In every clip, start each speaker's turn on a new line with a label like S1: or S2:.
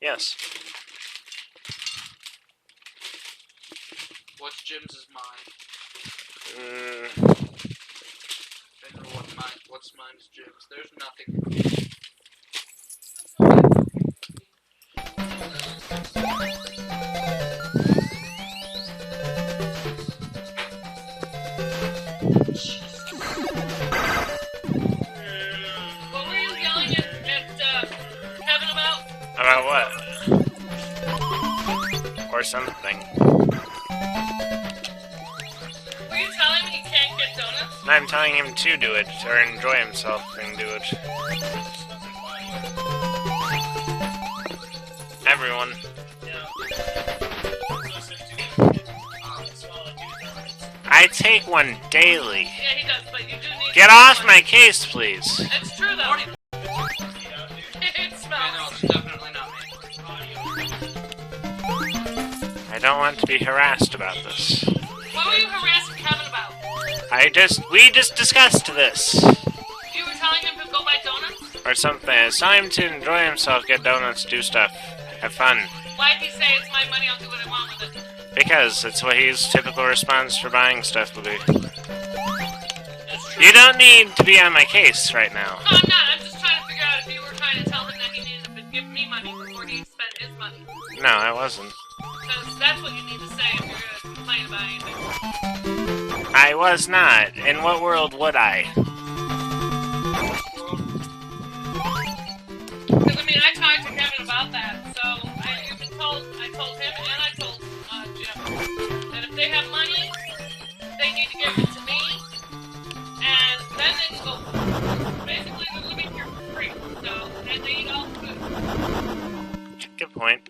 S1: Yes.
S2: What's Jim's is mine? What's mine is Jim's. There's nothing. What were you yelling at Kevin about?
S1: About what? Or something.
S2: Were you telling him he can't get donuts?
S1: I'm telling him to do it, or enjoy himself and do it. Everyone. I take one daily.
S2: Yeah, he does, but you do need.
S1: Get off my case, please.
S2: It's true, though. It smells. No, it's definitely not me.
S1: I don't want to be harassed about this.
S2: What were you harassing Kevin about?
S1: We just discussed this.
S2: You were telling him to go buy donuts?
S1: Or something. It's time to enjoy himself, get donuts, do stuff. Have fun.
S2: Why'd he say it's my money, I'll do what I want with it?
S1: Because it's what his typical response for buying stuff would be. You don't need to be on my case right now.
S2: No, I'm not. I'm just trying to figure out if you were trying to tell him that he needed to give me money before he spent his money.
S1: No, I wasn't.
S2: Because that's what you need to say if you're going to complain about anything.
S1: I was not. In what world would I?
S2: Because, I mean, I talked to Kevin about that, so I told him and I told Jim that if they have money, they need to give it to me, and then they can go, basically they're living here for free, so, and they eat all the food.
S1: Good point.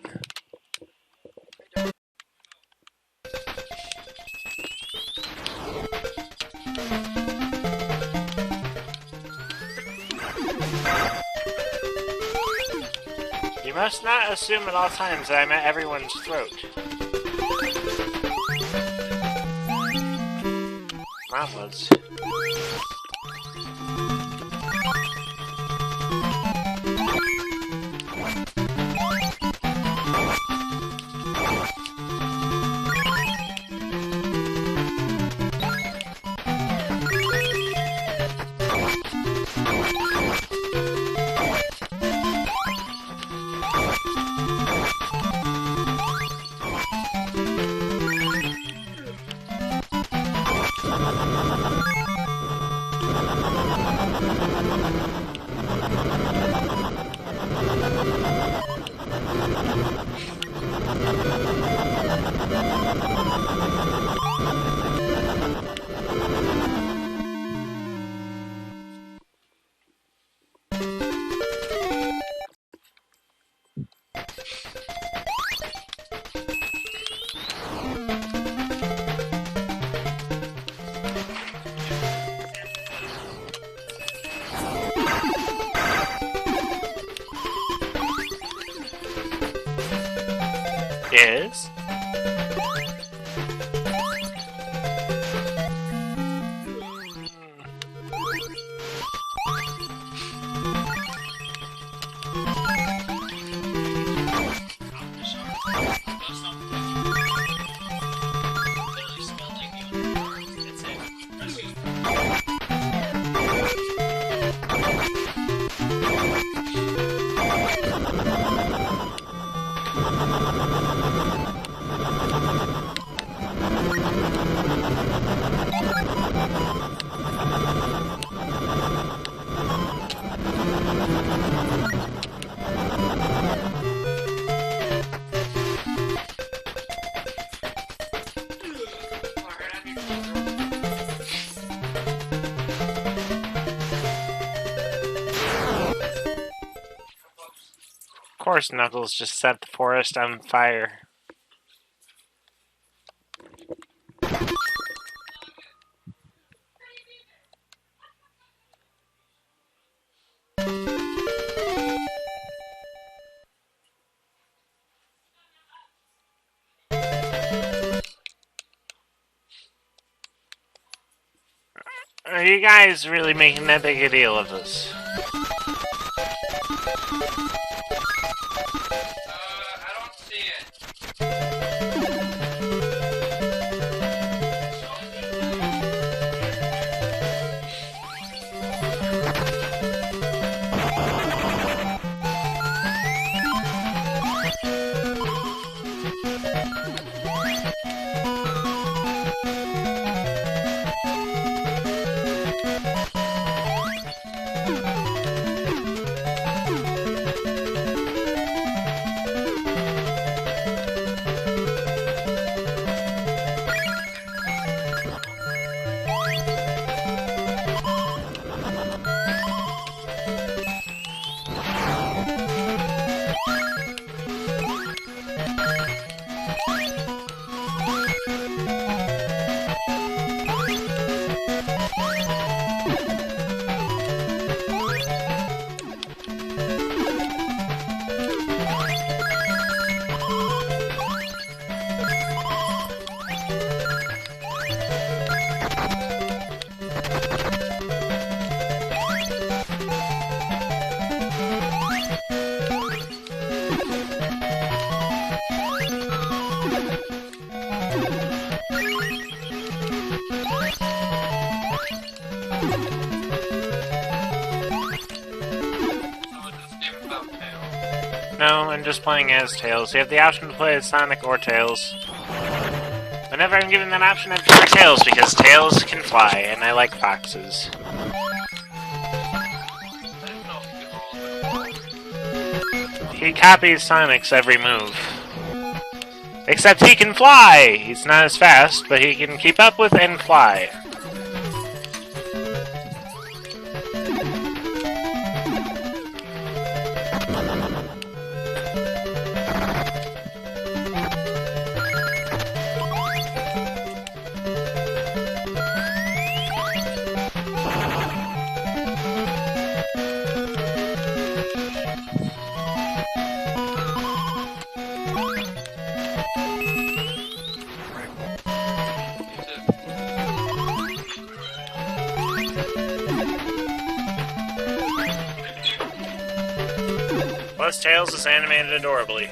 S1: You must not assume at all times that I'm at everyone's throat. Mom was. Is? Of course, Knuckles just set the forest on fire. Are you guys really making that big a deal of this? No, I'm just playing as Tails. You have the option to play as Sonic or Tails. Whenever I'm given that option, I prefer Tails because Tails can fly, and I like foxes. He copies Sonic's every move. Except he can fly! He's not as fast, but he can keep up with and fly. Plus, Tails is animated adorably.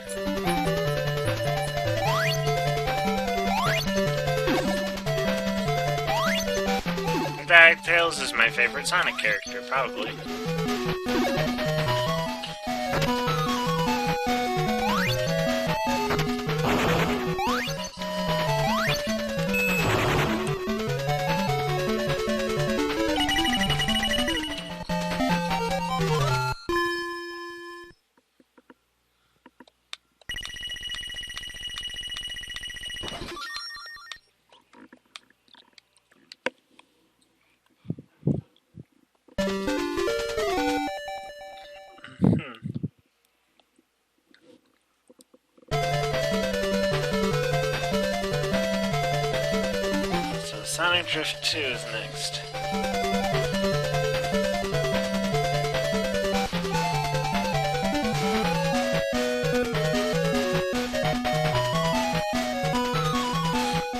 S1: In fact, Tails is my favorite Sonic character, probably. So Sonic Drift 2 is next.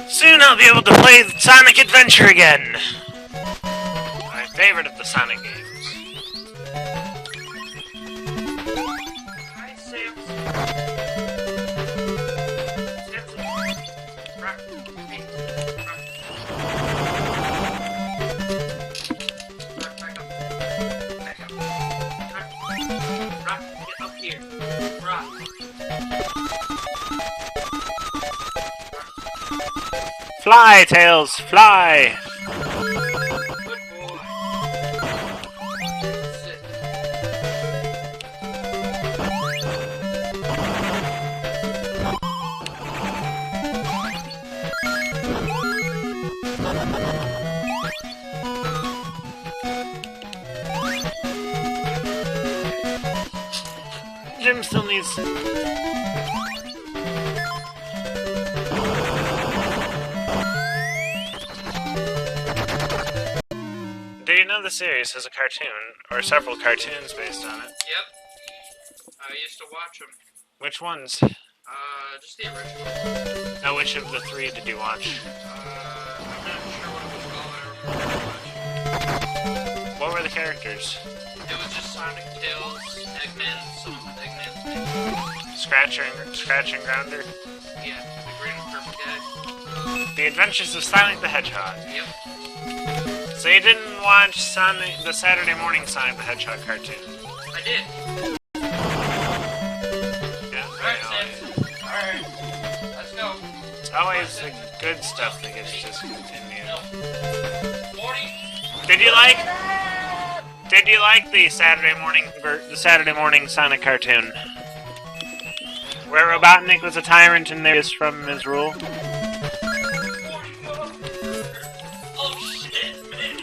S1: Soon I'll be able to play Sonic Adventure again! My favorite of the Sonic games. Fly, Tails, fly!
S2: Good boy. Sit.
S1: Jim still needs... Do you know the series has a cartoon, or several cartoons based on it?
S2: Yep. I used to watch them.
S1: Which ones?
S2: Just the original.
S1: Now, which of the three did you watch?
S2: I'm not sure what it was called. I remember much.
S1: What were the characters?
S2: It was just Sonic, Tails, Eggman, some of Eggman's
S1: Scratcher and Grounder?
S2: Yeah, the green and purple guy.
S1: The Adventures of Sonic the Hedgehog.
S2: Yep.
S1: So you didn't watch the Saturday morning Sonic the Hedgehog cartoon?
S2: I did.
S1: Yeah,
S2: Alright, Sam. Alright. Let's go.
S1: It's always the good stuff that gets discontinued.
S2: No. 40.
S1: Did you like the Saturday morning Sonic cartoon? Where Robotnik was a tyrant and there is from his rule?
S2: Oh shit, man.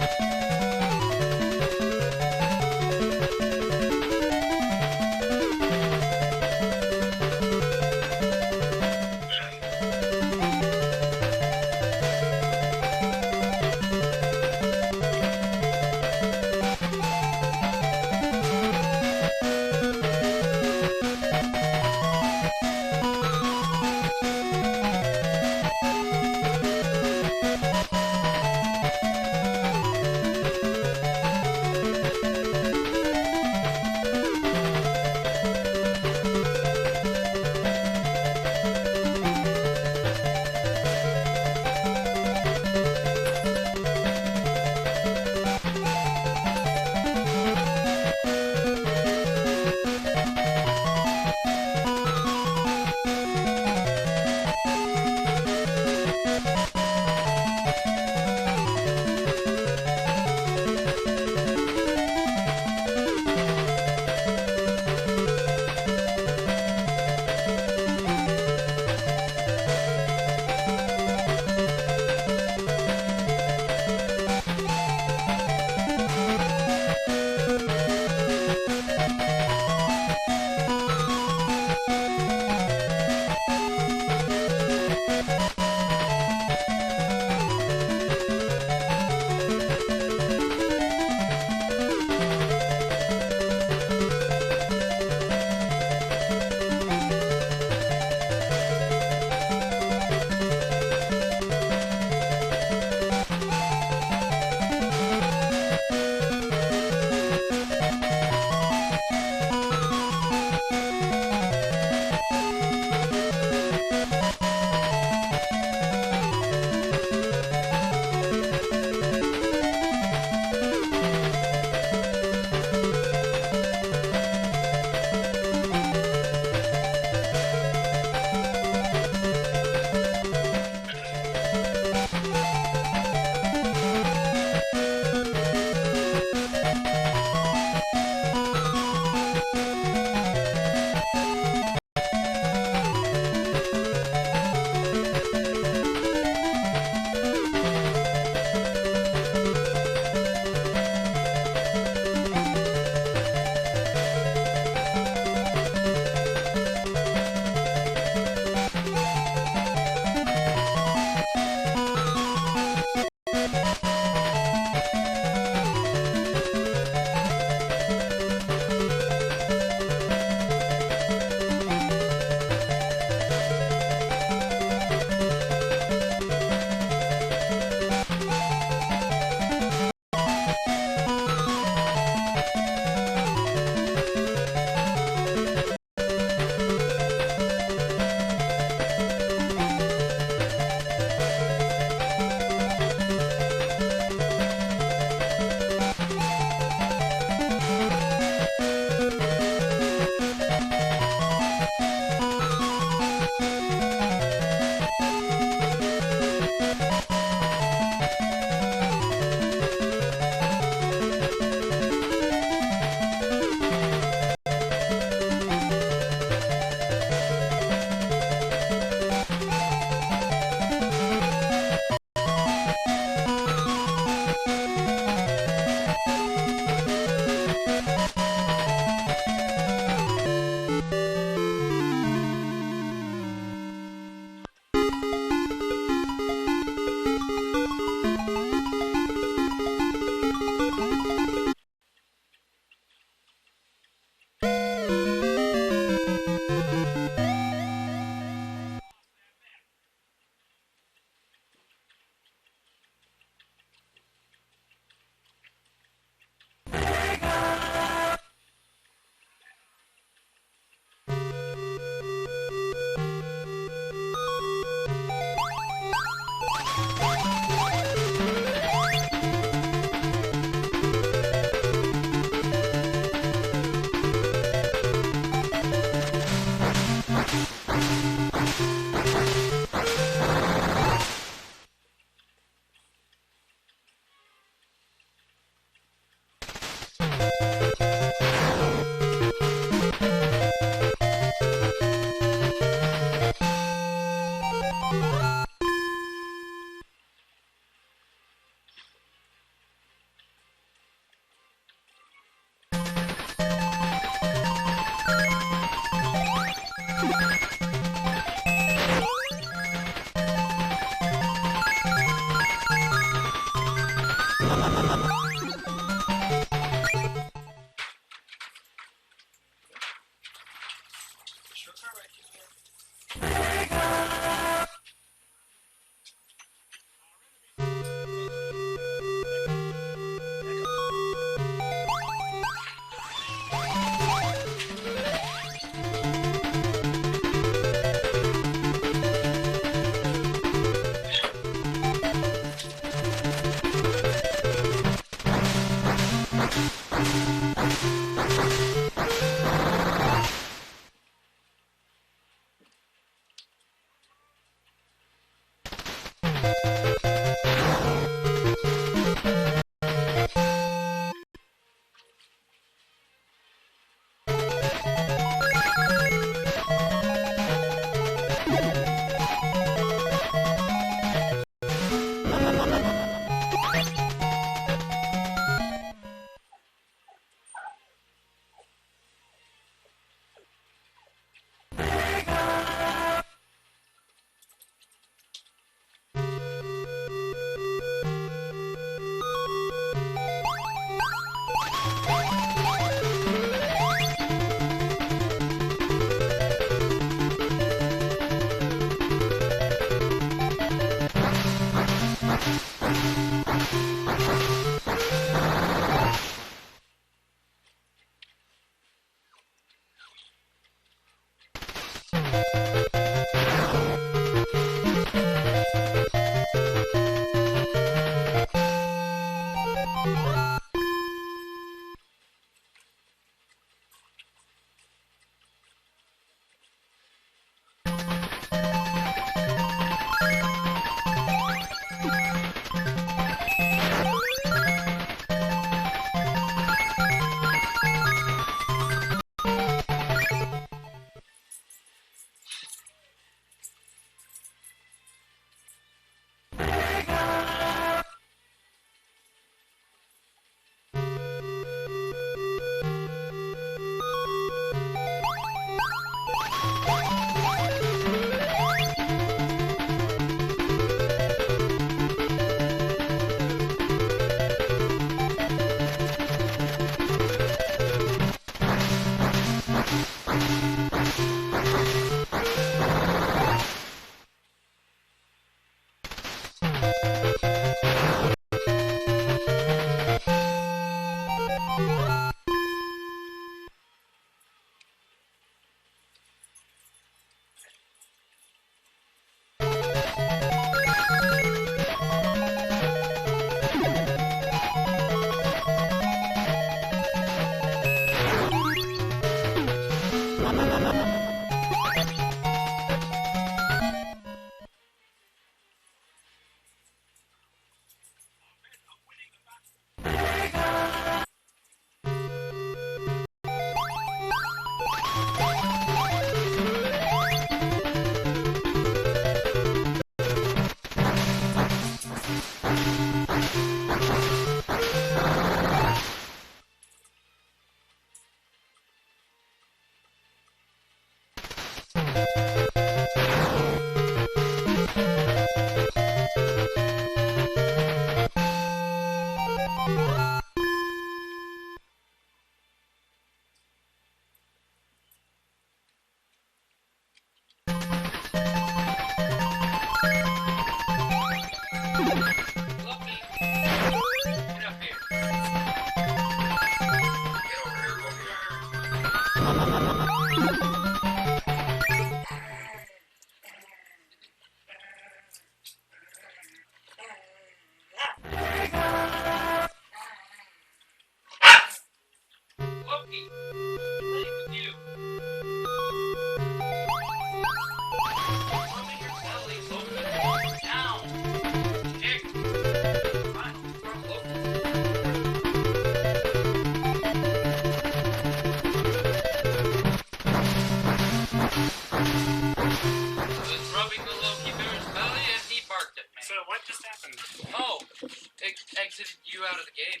S3: exited you out of the game.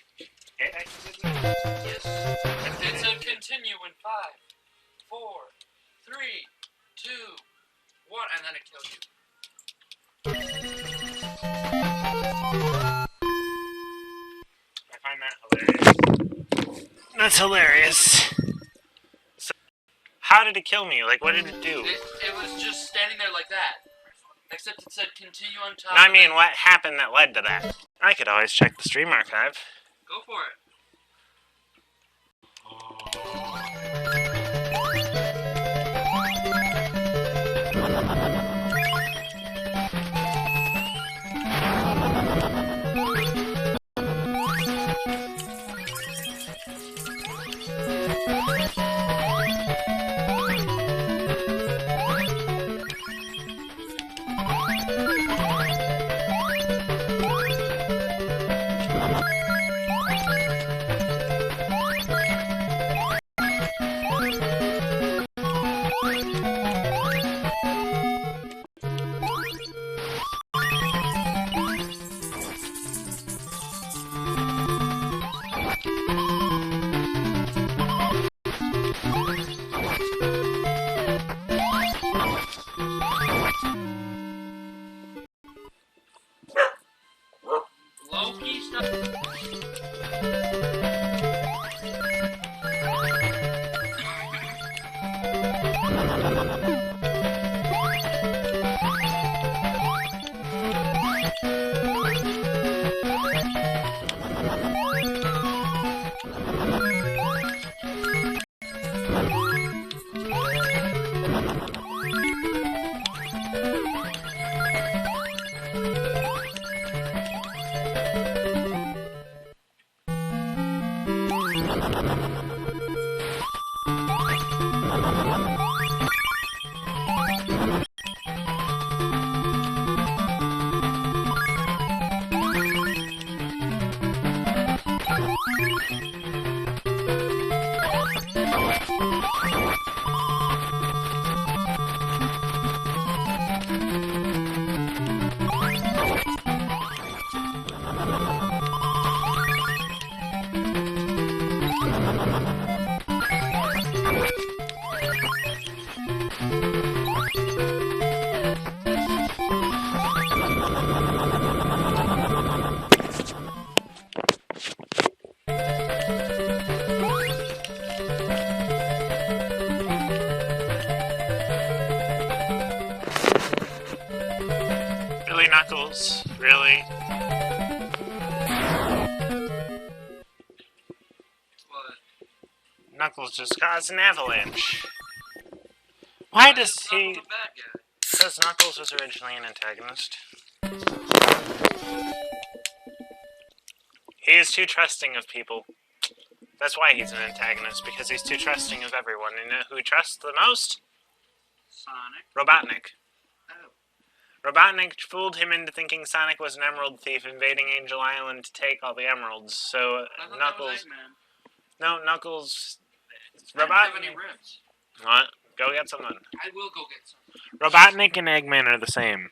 S1: It exited me?
S3: Yes. It said continue in 5, 4, 3, 2, 1, and then it killed you.
S1: I find that hilarious. That's hilarious. So, how did it kill me? Like, what did it do?
S3: It was just standing there like that. Except it said continue on top.
S1: I mean, what happened that led to that? I could always check the stream archive.
S3: Go for it. Low-key stuff.
S1: Really, Knuckles? Really?
S3: What?
S1: Knuckles just caused an avalanche. Why does
S3: Not
S1: he...
S3: the bad guy.
S1: Because Knuckles was originally an antagonist. He is too trusting of people. That's why he's an antagonist, because he's too trusting of everyone. And you know who he trusts the most?
S3: Sonic.
S1: Robotnik.
S3: Oh.
S1: Robotnik fooled him into thinking Sonic was an emerald thief invading Angel Island to take all the emeralds. So
S3: I thought that was
S1: Knuckles...
S3: Eggman.
S1: No, Knuckles...
S3: I don't have any
S1: Robotnik...
S3: ribs.
S1: What? Go get some then.
S3: I will go get some.
S1: Robotnik and Eggman are the same.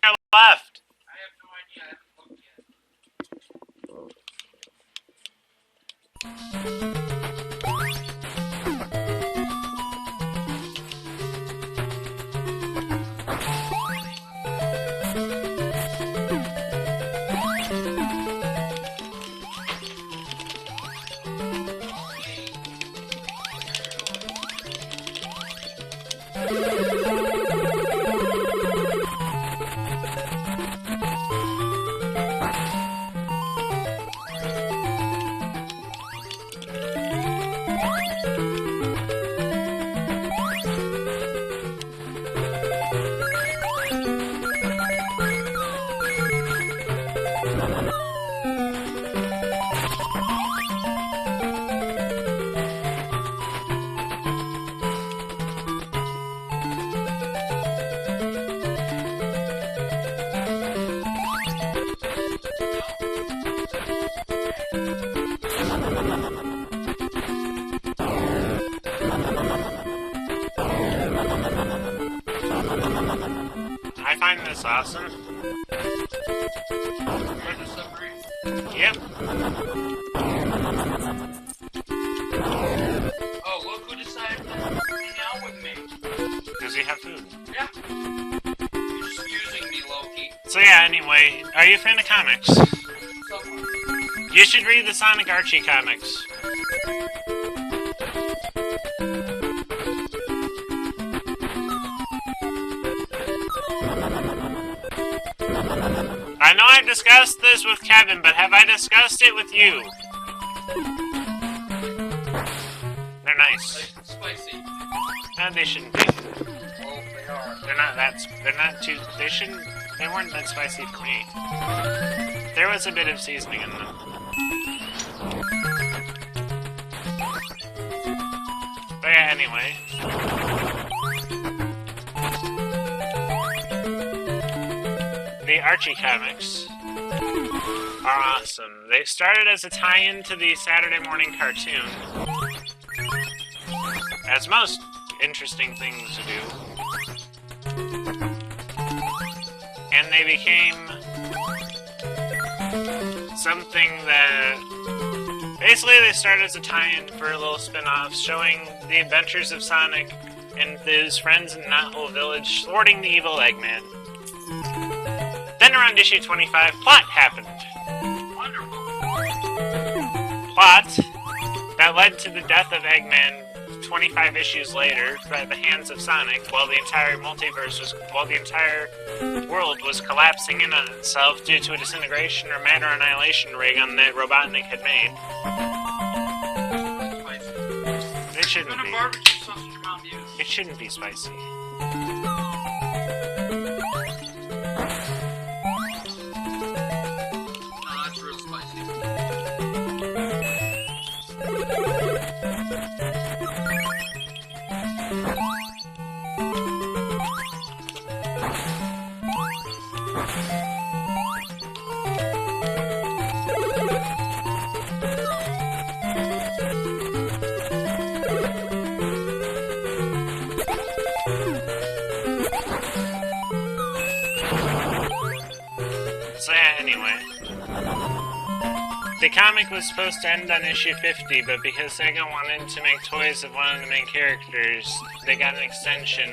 S1: I left.
S3: I have no idea. I haven't looked yet.
S1: I find this awesome.
S3: You're in a submarine.
S1: Yep.
S3: Oh, look who decided to hang out with me.
S1: food.
S3: Yeah. You're just using me, Loki.
S1: So yeah, anyway, are you a fan of comics?
S3: So
S1: You should read the Sonic Archie comics. I know I've discussed this with Kevin, but have I discussed it with you? They're nice.
S3: spicy.
S1: No, they shouldn't be.
S3: Well, they are.
S1: They're not too, they weren't that spicy for me. There was a bit of seasoning in them. But yeah, anyway. The Archie comics are awesome. They started as a tie-in to the Saturday morning cartoon, as most interesting things do. And they became something that... Basically, they started as a tie-in for a little spin-off showing the adventures of Sonic and his friends in Knothole Village thwarting the evil Eggman. Then around issue 25, plot happened.
S3: Wonderful.
S1: Plot that led to the death of Eggman 25 issues later by the hands of Sonic, while the entire world was collapsing in on itself due to a disintegration or matter annihilation ray gun that Robotnik had made.
S3: Spicy.
S1: It shouldn't
S3: What kind
S1: be.
S3: of barbecue sauce did your mom use?
S1: It shouldn't be spicy.
S3: No, that's real spicy.
S1: So yeah, anyway. The comic was supposed to end on issue 50, but because Sega wanted to make toys of one of the main characters, they got an extension.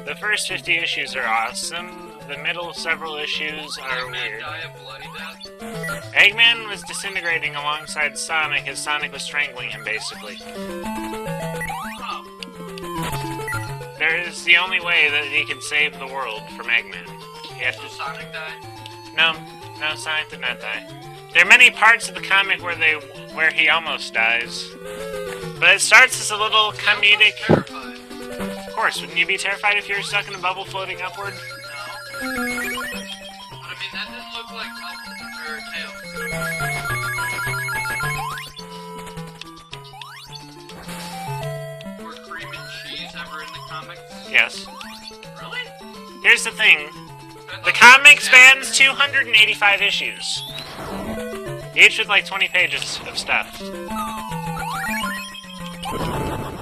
S1: The first 50 issues are awesome. The middle several issues are
S3: Eggman
S1: weird.
S3: die a bloody death?
S1: Eggman was disintegrating alongside Sonic as Sonic was strangling him, basically.
S3: Oh.
S1: There is the only way that he can save the world from Eggman. He had
S3: Did
S1: to...
S3: Sonic die?
S1: No, Sonic did not die. There are many parts of the comic where he almost dies. But it starts as a little comedic...
S3: Terrified.
S1: Of course, wouldn't you be terrified if you were stuck in a bubble floating upward?
S3: No. But I mean, that didn't look like Tails. Were cream and cheese ever in the comics?
S1: Yes.
S3: Really?
S1: Here's the thing.
S3: I thought
S1: The
S3: it was
S1: comic
S3: an
S1: spans
S3: actor.
S1: 285 issues. Each with like 20 pages of stuff.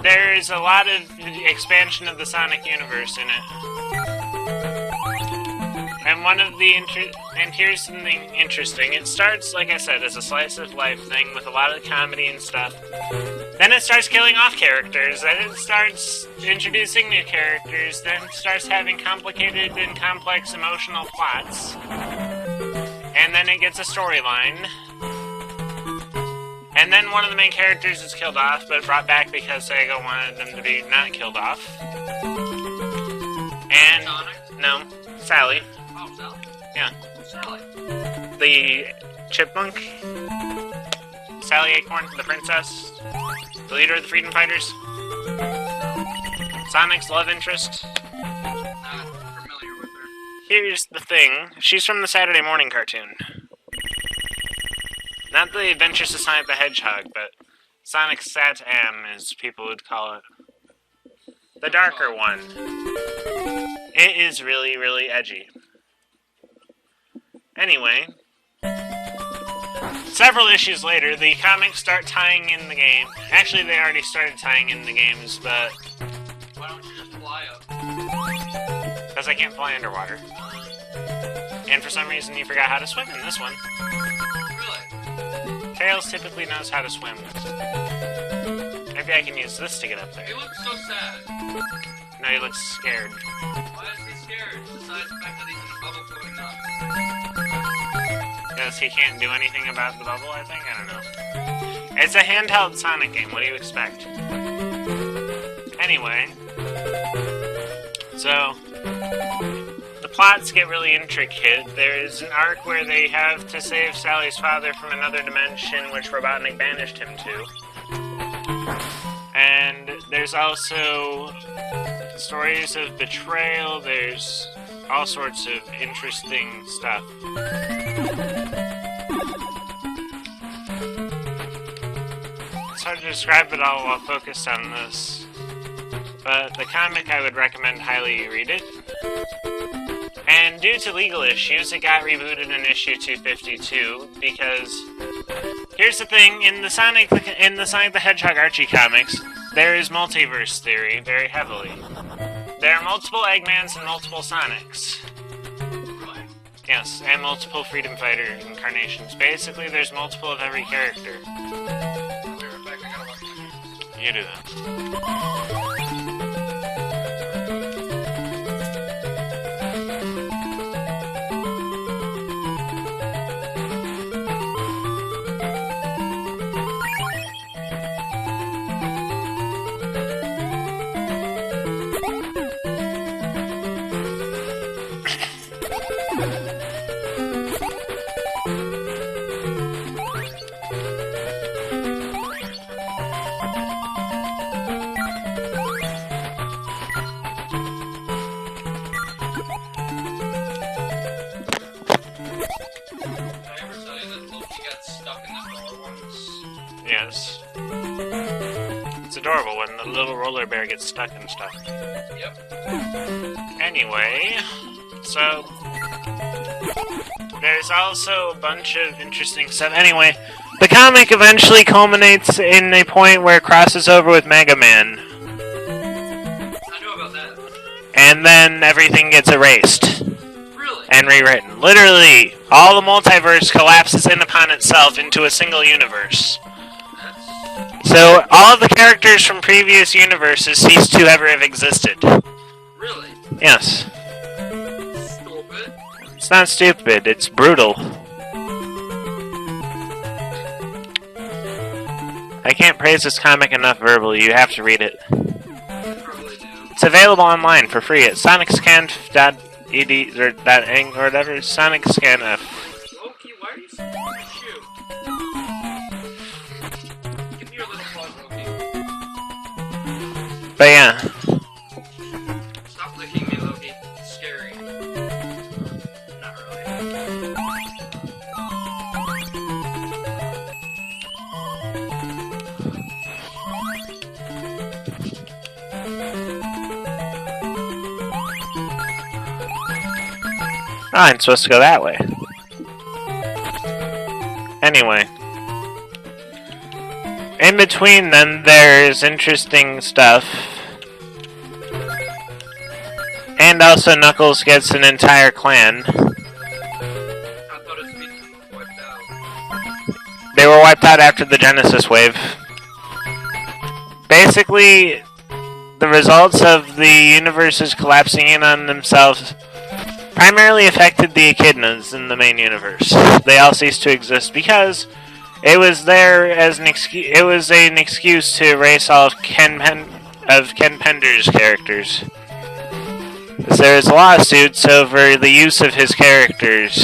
S1: There's a lot of expansion of the Sonic universe in it. And and here's something interesting. It starts, like I said, as a slice of life thing with a lot of comedy and stuff. Then it starts killing off characters, then it starts introducing new characters, then it starts having complicated and complex emotional plots. And then it gets a storyline. And then one of the main characters is killed off, but brought back because Sega wanted them to be not killed off. And...
S3: Sonic?
S1: No, Sally.
S3: Oh, Sally.
S1: Yeah.
S3: Sally.
S1: The chipmunk, Sally Acorn, the princess, the leader of the Freedom Fighters, Sonic's love interest.
S3: Not familiar with her.
S1: Here's the thing, she's from the Saturday morning cartoon. Not the Adventures of Sonic the Hedgehog, but Sonic Sat-Am, as people would call it. The darker one. It is really, really edgy. Anyway, several issues later, the comics start tying in the game. Actually, they already started tying in the games, but...
S3: Why don't you just fly up?
S1: because I can't fly underwater. And for some reason, you forgot how to swim in this one.
S3: Really?
S1: Tails typically knows how to swim. Maybe I can use this to get up there.
S3: He looks so sad.
S1: No, he looks scared.
S3: Why is he scared? Besides the fact that he's in a bubble floating up.
S1: Because he can't do anything about the bubble, I think? I don't know. It's a handheld Sonic game, what do you expect? Anyway. So, the plots get really intricate. There's an arc where they have to save Sally's father from another dimension which Robotnik banished him to. And there's also stories of betrayal, there's all sorts of interesting stuff. It's hard to describe it all while focused on this, but the comic I would recommend highly you read it. And due to legal issues, it got rebooted in issue 252, because here's the thing, in the Sonic the Hedgehog Archie comics, there is multiverse theory very heavily. There are multiple Eggmans and multiple Sonics. Yes, and multiple Freedom Fighter incarnations. Basically, there's multiple of every character. You do that. Yes. It's adorable when the little roller bear gets stuck and stuff.
S3: Yep.
S1: Anyway, so there's also a bunch of interesting stuff. Anyway, the comic eventually culminates in a point where it crosses over with Mega Man.
S3: I know about that.
S1: And then everything gets erased.
S3: Really?
S1: And rewritten. Literally, all the multiverse collapses in upon itself into a single universe. So, all of the characters from previous universes cease to ever have existed.
S3: Really?
S1: Yes.
S3: Stupid.
S1: It's not stupid, it's brutal. I can't praise this comic enough verbally, you have to read it.
S3: Probably do.
S1: It's available online for free at sonicscan.ed or .ing or whatever, sonicscanf.
S3: Loki, why are you so shoot? Give me your little claws, Loki.
S1: But yeah.
S3: Stop licking me, Loki. It's scary. Not really.
S1: Oh, I'm supposed to go that way. Anyway. In between then, there's interesting stuff. And also Knuckles gets an entire clan.
S3: I thought his species was wiped out.
S1: They were wiped out after the Genesis wave. Basically, the results of the universes collapsing in on themselves primarily affected the echidnas in the main universe. They all ceased to exist because it was there as an excuse. It was an excuse to erase all of Ken Pender's characters. There was lawsuits over the use of his characters.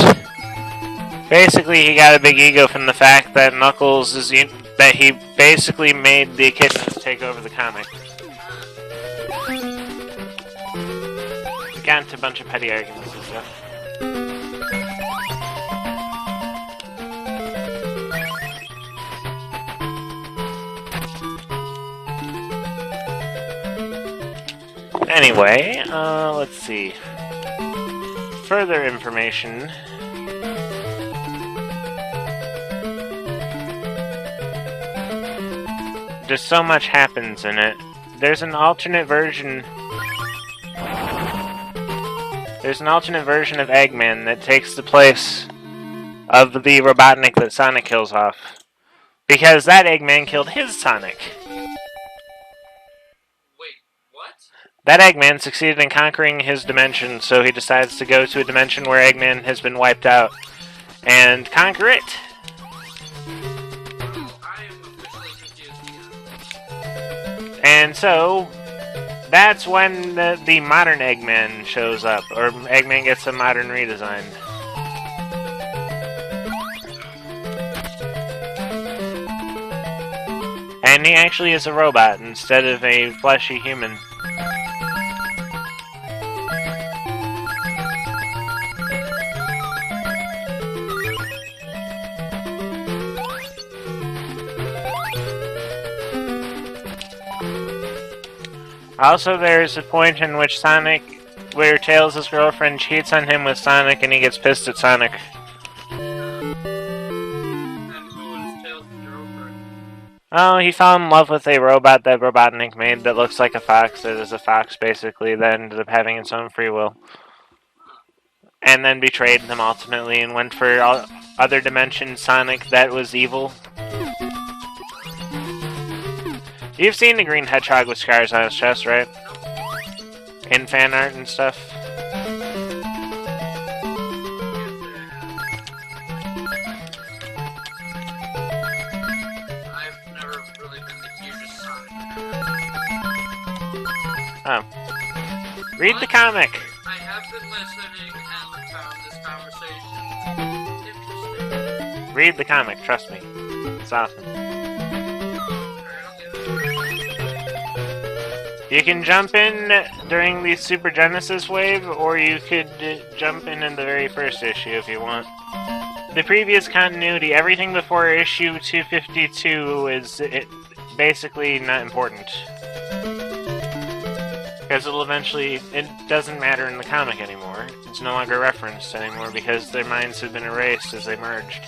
S1: Basically, he got a big ego from the fact that Knuckles is that he basically made the echidnas take over the comic. Got into a bunch of petty arguments and stuff. Anyway, let's see. Further information. Just so much happens in it. There's an alternate version. There's an alternate version of Eggman that takes the place of the Robotnik that Sonic kills off. Because that Eggman killed his Sonic.
S3: Wait, what?
S1: That Eggman succeeded in conquering his dimension, so he decides to go to a dimension where Eggman has been wiped out and conquer it.
S3: I am officially confused again.
S1: And so, that's when the modern Eggman shows up, or Eggman gets a modern redesign. And he actually is a robot instead of a fleshy human. Also, there's a point in which where Tails' girlfriend cheats on him with Sonic and he gets pissed at Sonic.
S3: And who is Tails' girlfriend?
S1: Oh, he fell in love with a robot that Robotnik made that looks like a fox, that is a fox basically, that ended up having its own free will. And then betrayed them ultimately and went for other dimension Sonic that was evil. You've seen the green hedgehog with scars on his chest, right? In fan art and stuff.
S3: I've never really been the hugest Sonic.
S1: Oh. Read the comic!
S3: I have been listening and found this conversation interesting.
S1: Read the comic, trust me. It's awesome. You can jump in during the Super Genesis wave, or you could jump in the very first issue if you want. The previous continuity, everything before issue 252 is basically not important. Because it doesn't matter in the comic anymore. It's no longer referenced anymore because their minds have been erased as they merged.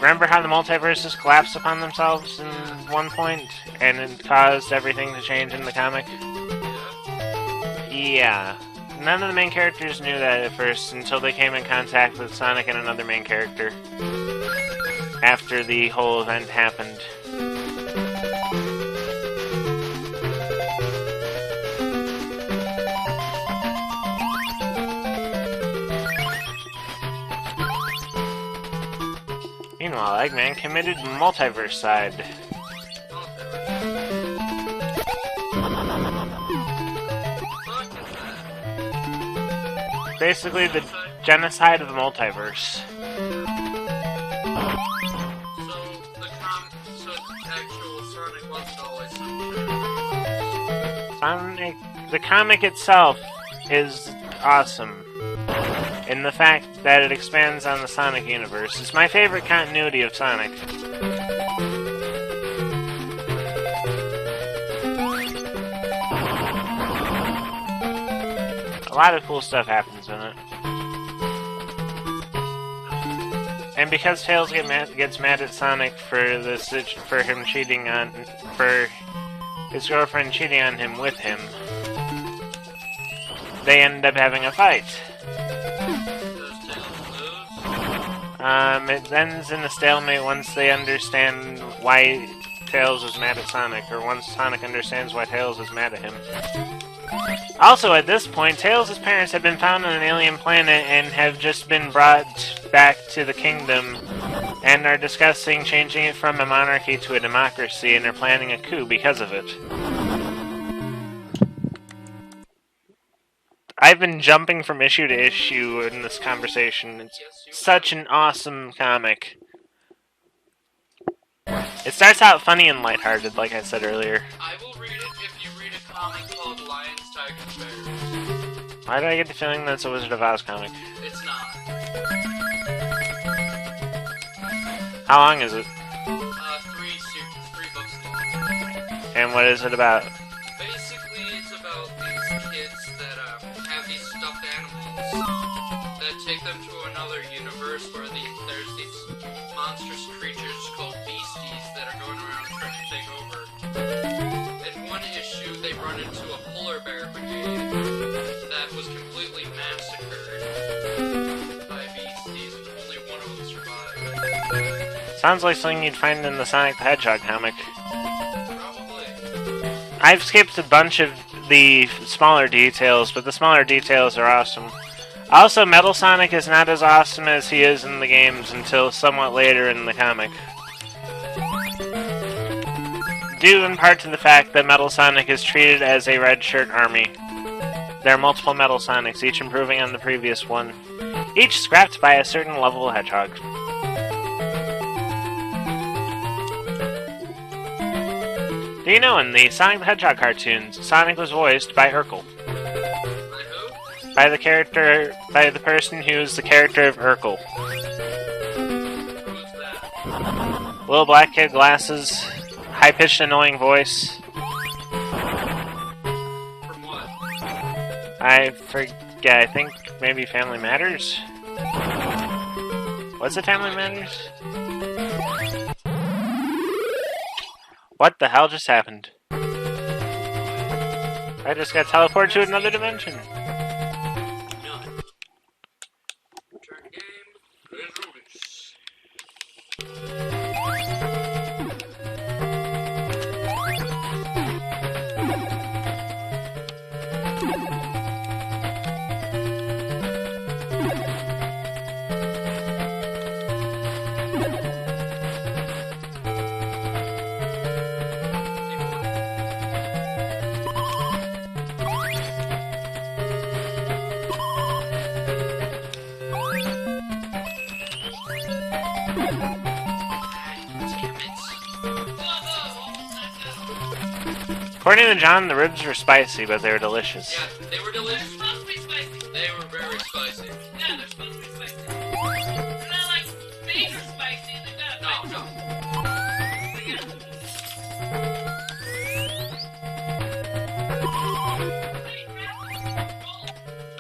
S1: Remember how the multiverses collapsed upon themselves in one point, and it caused everything to change in the comic? Yeah. None of the main characters knew that at first until they came in contact with Sonic and another main character. After the whole event happened. Meanwhile, Eggman committed multiverse side. Basically, the genocide of the multiverse.
S3: So actual Sonic wasn't always
S1: Sonic, the comic itself is awesome. In the fact that it expands on the Sonic universe. It's my favorite continuity of Sonic. A lot of cool stuff happens in it. And because Tails gets mad at Sonic for him cheating for his girlfriend cheating on him with him, they end up having a fight. It ends in a stalemate once they understand why Tails is mad at Sonic, or once Sonic understands why Tails is mad at him. Also, at this point, Tails' parents have been found on an alien planet and have just been brought back to the kingdom and are discussing changing it from a monarchy to a democracy, and are planning a coup because of it. I've been jumping from issue to issue in this conversation. It's such an awesome comic. It starts out funny and lighthearted, like I said earlier.
S3: I will read it if you read a comic called Lions, Tigers, Bears.
S1: Why do I get the feeling that's a Wizard of Oz comic?
S3: It's not.
S1: How long is it?
S3: 3 books long.
S1: And what is it about?
S3: Basically, it's about these kids that have these stuffed animals that take them to another universe where there's these monstrous creatures called beasties that are going around trying to take over. In one issue, they run into a polar bear brigade that was completely massacred by beasties, and only one of them survived.
S1: Sounds like something you'd find in the Sonic the Hedgehog comic.
S3: Probably.
S1: I've skipped a bunch of the smaller details, but the smaller details are awesome. Also, Metal Sonic is not as awesome as he is in the games until somewhat later in the comic. Due in part to the fact that Metal Sonic is treated as a red shirt army. There are multiple Metal Sonics, each improving on the previous one. Each scrapped by a certain level hedgehog. Do you know, in the Sonic the Hedgehog cartoons, Sonic was voiced by Urkel.
S3: By who?
S1: By the person who's the character of Urkel.
S3: Who's that?
S1: Little black kid, glasses, high-pitched annoying voice.
S3: From what?
S1: I forget, I think maybe Family Matters? Was it Family Matters? What the hell just happened? I just got teleported to another dimension.
S3: None. Return game. Release.
S1: According to John, the ribs were spicy, but they were delicious.
S3: Yeah, they were
S2: They're
S3: delicious.
S2: supposed to be spicy.
S3: They were very spicy.
S2: Yeah, they're supposed to be spicy. They're not like major spicy. They're not
S3: No,
S2: spicy.
S3: no.
S2: But yeah.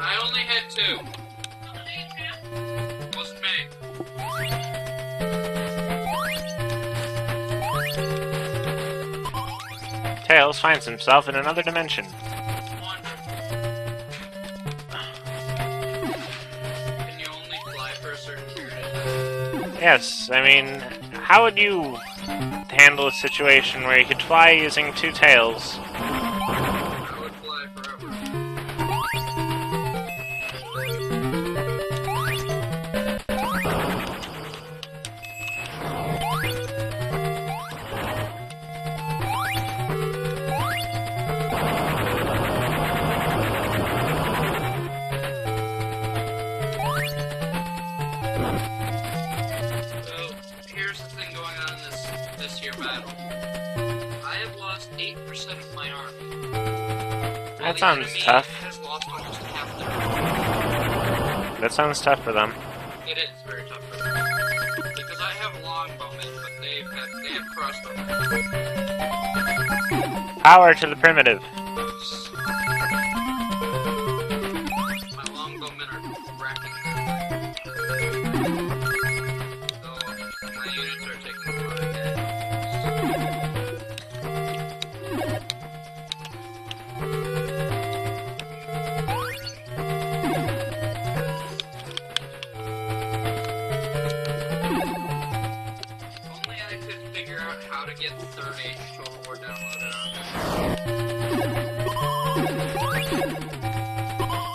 S3: I only had 2.
S2: Somebody in town?
S3: Wasn't me.
S1: Tails finds himself in another dimension.
S3: 1. Can you only fly for a certain period?
S1: Yes, I mean, how would you handle a situation where you could fly using 2 tails?
S3: I would fly forever. So, here's the thing going on in this here battle. I have lost 8% of my army. While
S1: That
S3: the
S1: sounds
S3: enemy
S1: tough.
S3: has lost almost half their
S1: That sounds tough for them.
S3: army. It is very tough for them. Because I have longbowmen, but they have crossbow.
S1: Power to the primitive.
S3: My longbowmen are wrecking. So my units are taking a lot of Only I could figure out how to get Third Age Total War downloaded on this.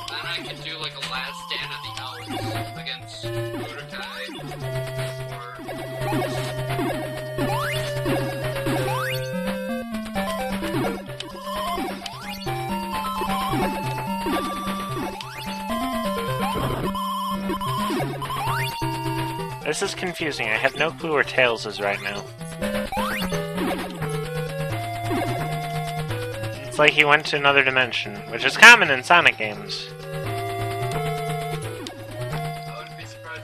S3: Then I could do like a last stand of the elves against Budokai or
S1: This is confusing. I have no clue where Tails is right now. It's like he went to another dimension, which is common in Sonic games.
S3: I wouldn't be surprised.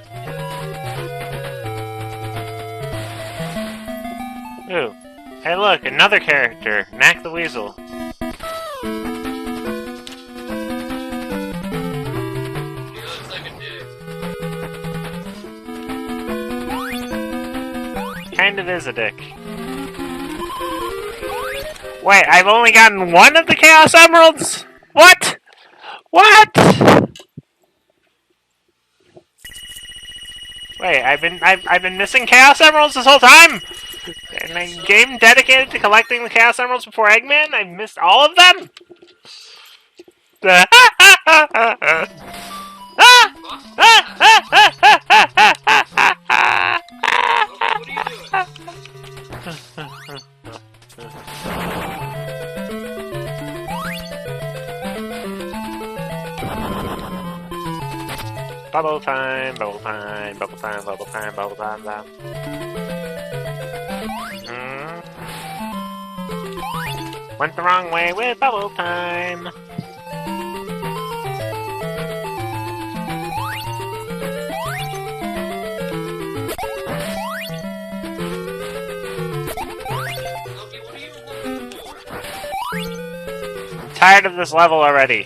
S1: Ooh. Hey look, another character, Knack the Weasel.
S3: He looks like a dick.
S1: Kind of is a dick. Wait, I've only gotten one of the Chaos Emeralds? What? What? Wait, I've been missing Chaos Emeralds this whole time? In a game dedicated to collecting the Chaos Emeralds before Eggman, I've missed all of them? Bubble time, bubble time, bubble time, bubble time, bubble time, bubble. Went the wrong way with bubble time. I'm tired of this level already.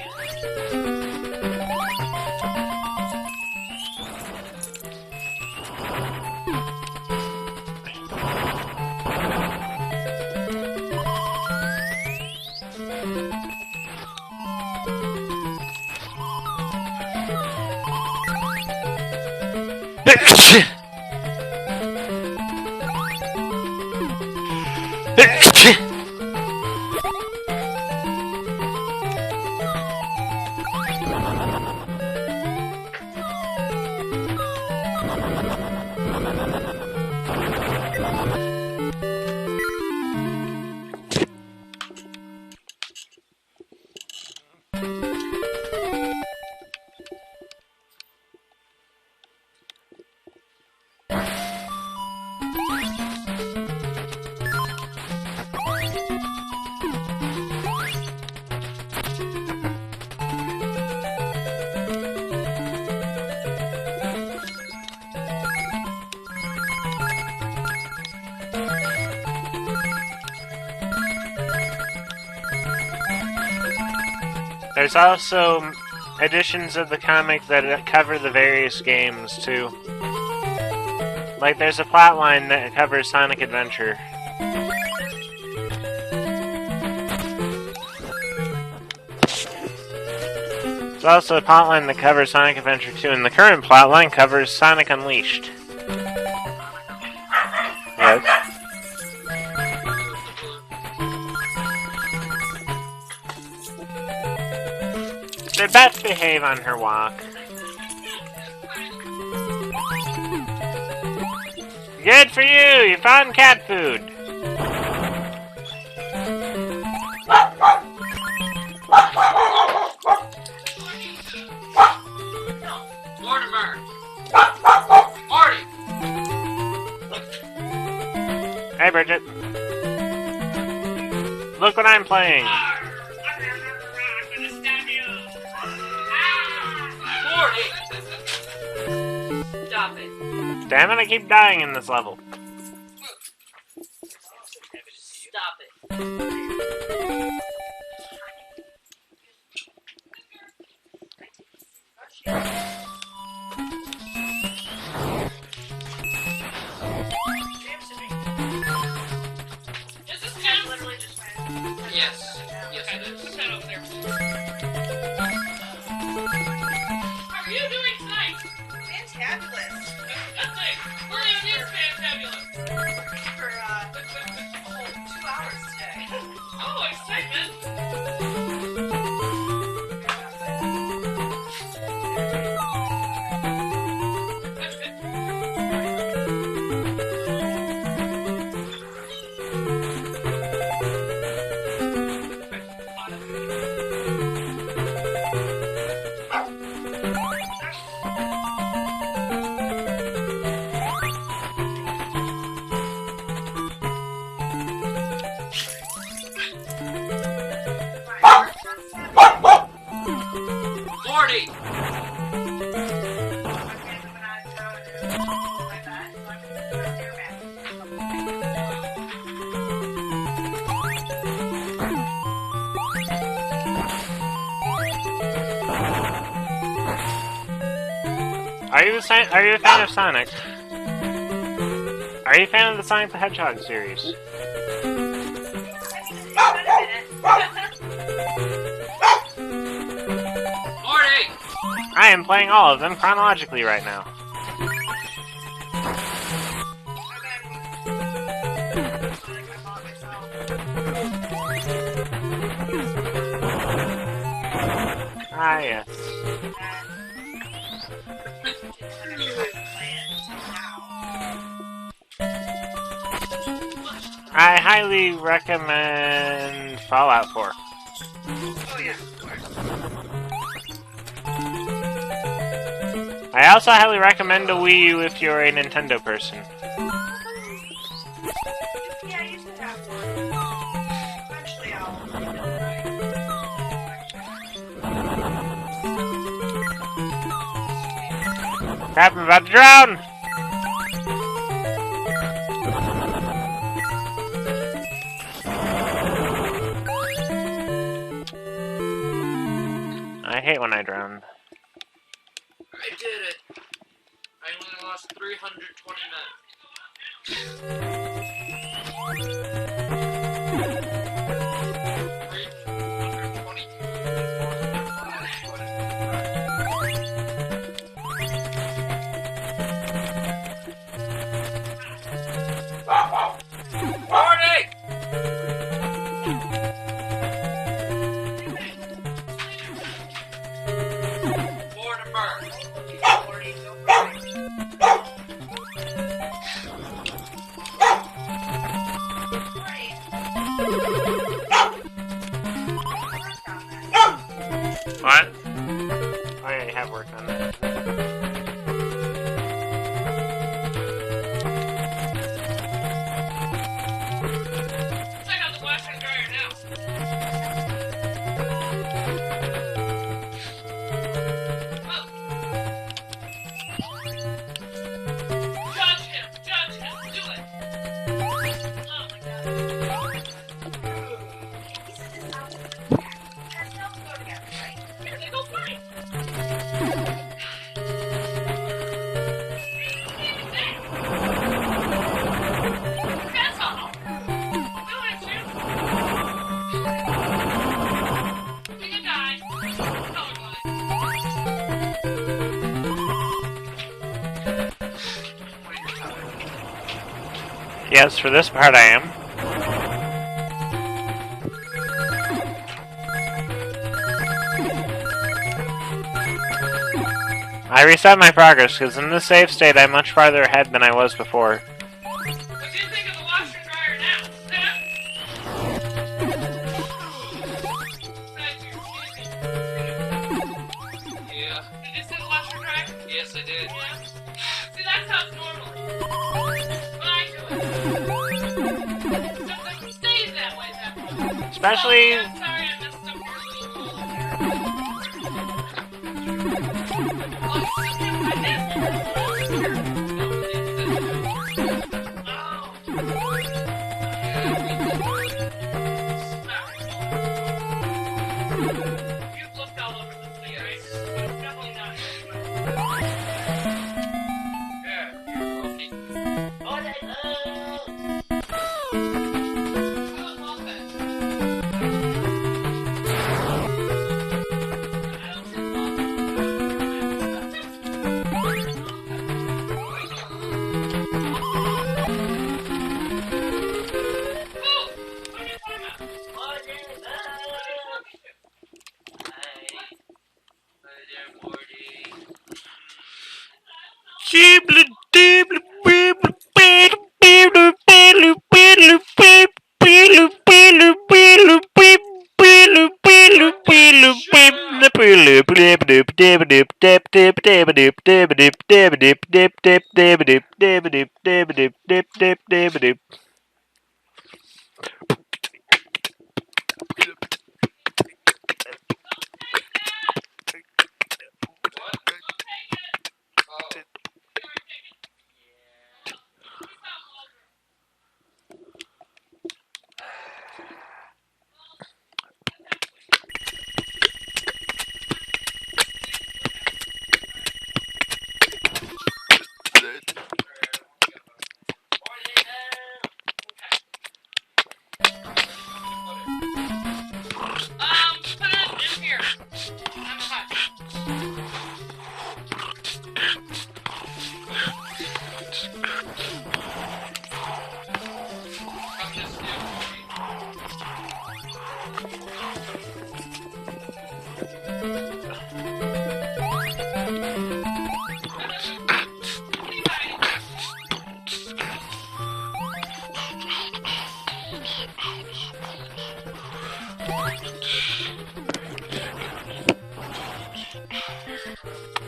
S1: There's also editions of the comic that cover the various games, too. Like, there's a plotline that covers Sonic Adventure. There's also a plotline that covers Sonic Adventure 2, and the current plotline covers Sonic Unleashed. Yes. Should Beth behave on her walk? Good for you! You found cat food!
S3: Mortimer! Marty!
S1: Hey, Bridget. Look what I'm playing!
S2: Stop it.
S1: Damn it, I keep dying in this level.
S2: Stop it. Is this pen literally just pen?
S3: Yes. Yes, it is.
S2: Put pen over there. How are you doing tonight?
S4: Fantabulous.
S2: That's it. William is fantabulous.
S4: For a whole 2 hours today.
S2: Oh, excitement. That's good.
S3: Morty!
S1: Are you a fan of Sonic? Are you a fan of the Sonic the Hedgehog series?
S3: Morty!
S1: I am playing all of them chronologically right now. Ah, yes. I highly recommend Fallout 4.
S4: Oh yeah, of course.
S1: I also highly recommend a Wii U if you're a Nintendo person.
S4: Yeah, I used to have one. Eventually I'll...
S1: Crap, I'm about to drown! I hate when I drown.
S3: I did it. I only lost 329. 322. Morning!
S1: What? Oh yeah, you have worked on that.
S2: Check out the washer and dryer now. Oh. Judge him! Judge him! Do it! Oh my god. They go fine! That's all! Do it, you! Be a guy.
S1: Yes, for this part I am. I reset my progress, because in this save state I'm much farther ahead than I was before.
S2: What do you think of the washer and dryer now?
S3: Yeah.
S2: Did you see the washer and dryer?
S3: Yes, I did.
S2: Yeah. See, that's how it's normally. When I do it. Except it stays that way that much.
S1: Especially...
S2: Oh, yeah, sorry, I messed up your little... Oh, you still can't find it? You've looked all over this thing, right? It's definitely not
S3: Yeah, you're okay.
S2: I don't want that. I don't see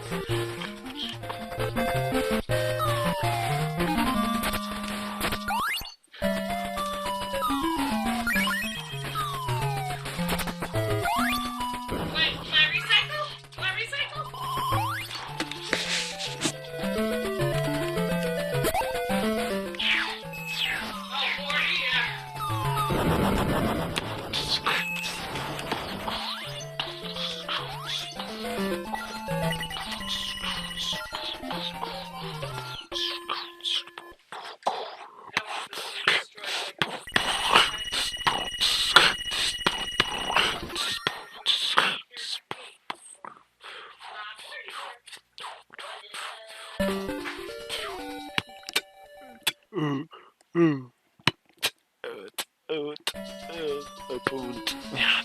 S2: Wait, can I recycle? Do I recycle? Oh, 40, yeah.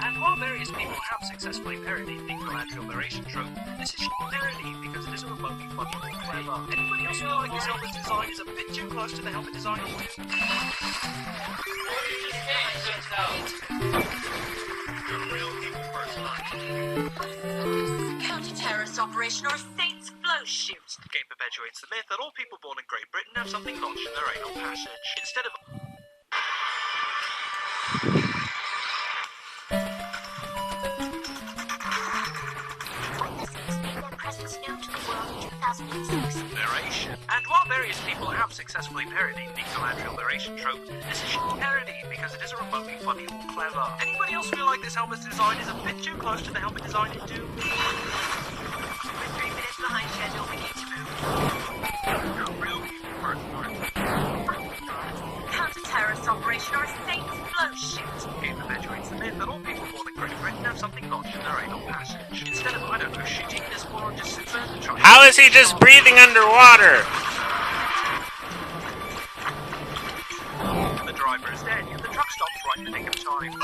S5: And while various people have successfully parodied the Galadriel narration trope, this is parody because it is a remotely funny or clever. Anybody else feel like this helmet design is a bit too close to the helmet design?
S4: Counter-terrorist operation or Saints flow shoot.
S5: The game perpetuates the myth that all people born in Great Britain have something lodged in their anal passage. Instead of
S4: Presence known to the world in 2006.
S5: narration. And while various people have successfully parodied the Galadriel narration trope, this is parody because it is a remotely funny or clever. Anybody else feel like this helmet's design is a bit too close to the helmet design in Doom?
S4: We're 3 minutes behind schedule. We need to move. Counter-terrorist operation or Saints flow shoot.
S5: The game perpetuates the myth that all people born in Great Britain have something lodged in their anal passage. Instead of, I don't know, shooting this one, just sits there and tries.
S1: How is he just breathing underwater?
S5: The driver is dead, yet the truck stops right in the nick of time.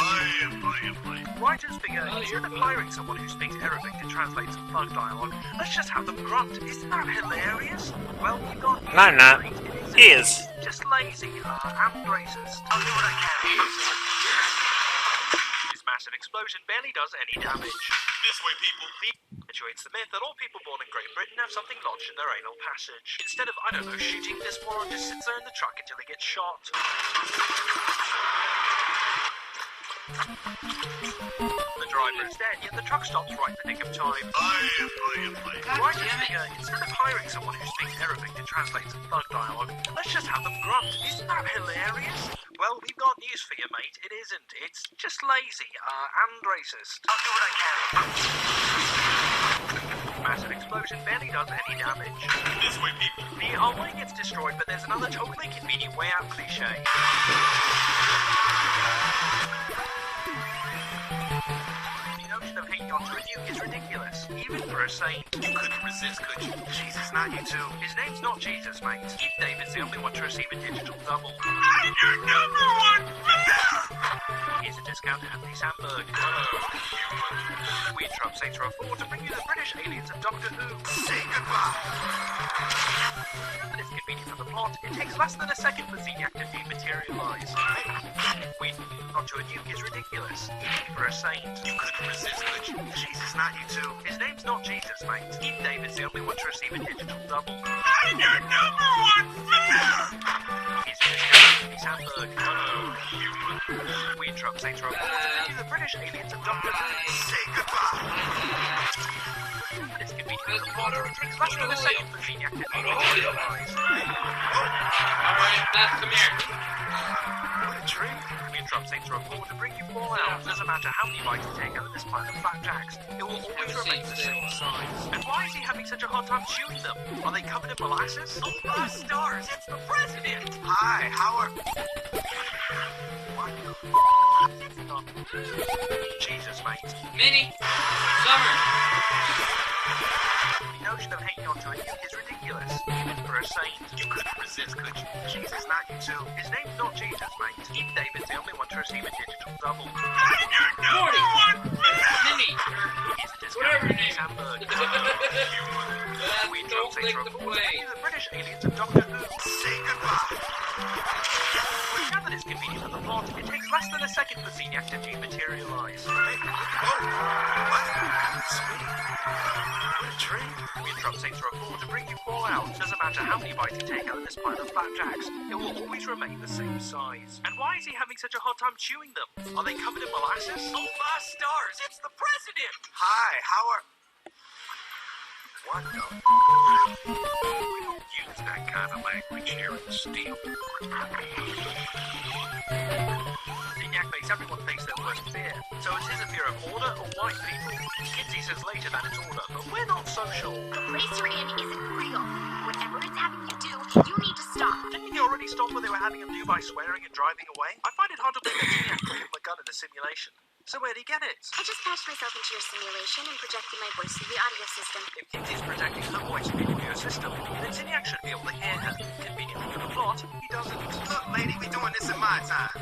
S5: Writers figure instead of hiring someone who speaks Arabic to translate some thug dialogue, let's just have them grunt. Isn't that hilarious? Well, you've got...
S1: No, I'm not. He is.
S5: Just lazy, and racist. I'll do what I can. This massive explosion barely does any damage. This way, people. Perpetuates the myth that all people born in Great Britain have something lodged in their anal passage. Instead of, I don't know, shooting this moron just sits there in the truck until he gets shot. The driver is dead, yet the truck stops right in the nick of time. Writers figure instead of hiring someone who speaks Arabic to translate some thug dialogue, let's just have them grunt. Isn't that hilarious? Well, we've got news for you, mate. It isn't. It's just lazy, and racist. I'll do what I can. Massive explosion barely does any damage. This way, people. The hallway gets destroyed, but there's another totally convenient way out cliche. The notion of hate onto a nuke is ridiculous, even for a saint. You couldn't resist, could you? Jesus, not you too. His name's not Jesus, mate. Keith David's the only one to receive a digital double. I'm your number one fan! Here's a discount to Anthony Sandberg. We interrupt Saints Row 4 to bring you the British aliens of Doctor Who. Say goodbye! But it's convenient for the plot. It takes less than a second for Zodiac to dematerialize. Wait, onto a nuke is ridiculous. Even for a saint. You couldn't resist, could you? Jesus, not you too. His name's not Jesus, mate. Keith David's the only one to receive a digital double. I'm your number one fan! Here's a discount to Anthony Sandberg. We interrupt Saints Row 4 to bring you the British aliens of Doctor Who. Say goodbye! But it's convenient for the plot. It takes less than a second for Zodiac to dematerialize.
S3: Alright, Beth, come here.
S5: What a treat. We interrupt Saints Row 4 to bring you Fallout. Doesn't matter how many bites you take out of this pile of flapjacks, it will always remain the same size. And why is he having such a hard time shooting them? Are they covered in molasses? Oh, 5 stars! It's the president! Hi, how are... What? Jesus, mate.
S3: Minnie! Summer!
S5: The notion of hanging on to a nuke is ridiculous, even for a saint. You couldn't resist, could you? Jesus, not you too. His name's not Jesus, mate. Keith David's the only one to receive a digital double.
S3: Morty! Minnie!
S5: He's a
S3: Whatever your
S5: discount
S3: name.
S5: Sam Bird. We
S3: Don't
S5: dropped
S3: click
S5: Saints
S3: the
S5: Row 4
S3: play.
S5: to the British aliens of Doctor Who. Say goodbye. Now that it's convenient for the plot, it takes less than a second for Zeniac to dematerialize. What a treat. We interrupt Saints Row 4 to bring you all out. Doesn't matter how many bites you take out of this pile of flapjacks, it will always remain the same size. And why is he having such a hard time chewing them? Are they covered in molasses?
S4: Oh, my stars, it's the president!
S5: Hi, how are... What the... We don't use that kind of language here in Steel. Zeniac makes everyone face their worst fear. So is his a fear of order or white people? Kinsey says later that it's order, but we're not so sure.
S6: The place you're in isn't real. Whatever it's having you do, you need to stop.
S5: Didn't he already stop what they were having him do by swearing and driving away? I find it hard to believe that Zeniac put him a gun in a simulation. So where'd he get it?
S6: I just patched myself into your simulation and projected my voice through the audio system.
S5: If Kinsey's projecting her voice through the audio system, then Zeniac should be able to hear her. Conveniently for the plot, he doesn't.
S7: Look, lady, we doing this in my time.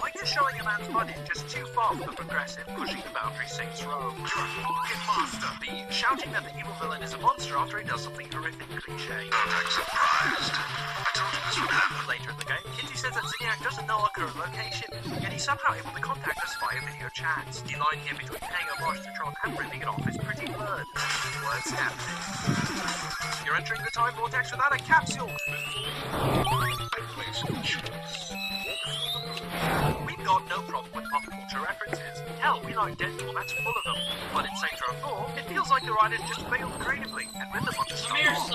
S5: I guess showing a man's money is just too far for the progressive, pushing the boundary Saints Row.
S7: You're a fucking monster.
S5: The shouting that the evil villain is a monster after he does something horrific cliche.
S7: I'm surprised. I told you this would happen.
S5: Later in the game, Kinsey says that Zeniac doesn't know our current location, yet he's somehow able to contact us via video chats. The line here between paying homage to Tron and ripping it off is pretty blurred. What's happening? You're entering the time vortex without a capsule! We've got no problem with pop culture references. Hell, we like Deadpool, that's full of them. But in Saints Row 4, it feels like the writers just failed creatively and ripped a bunch of stuff
S3: Come here,
S5: off.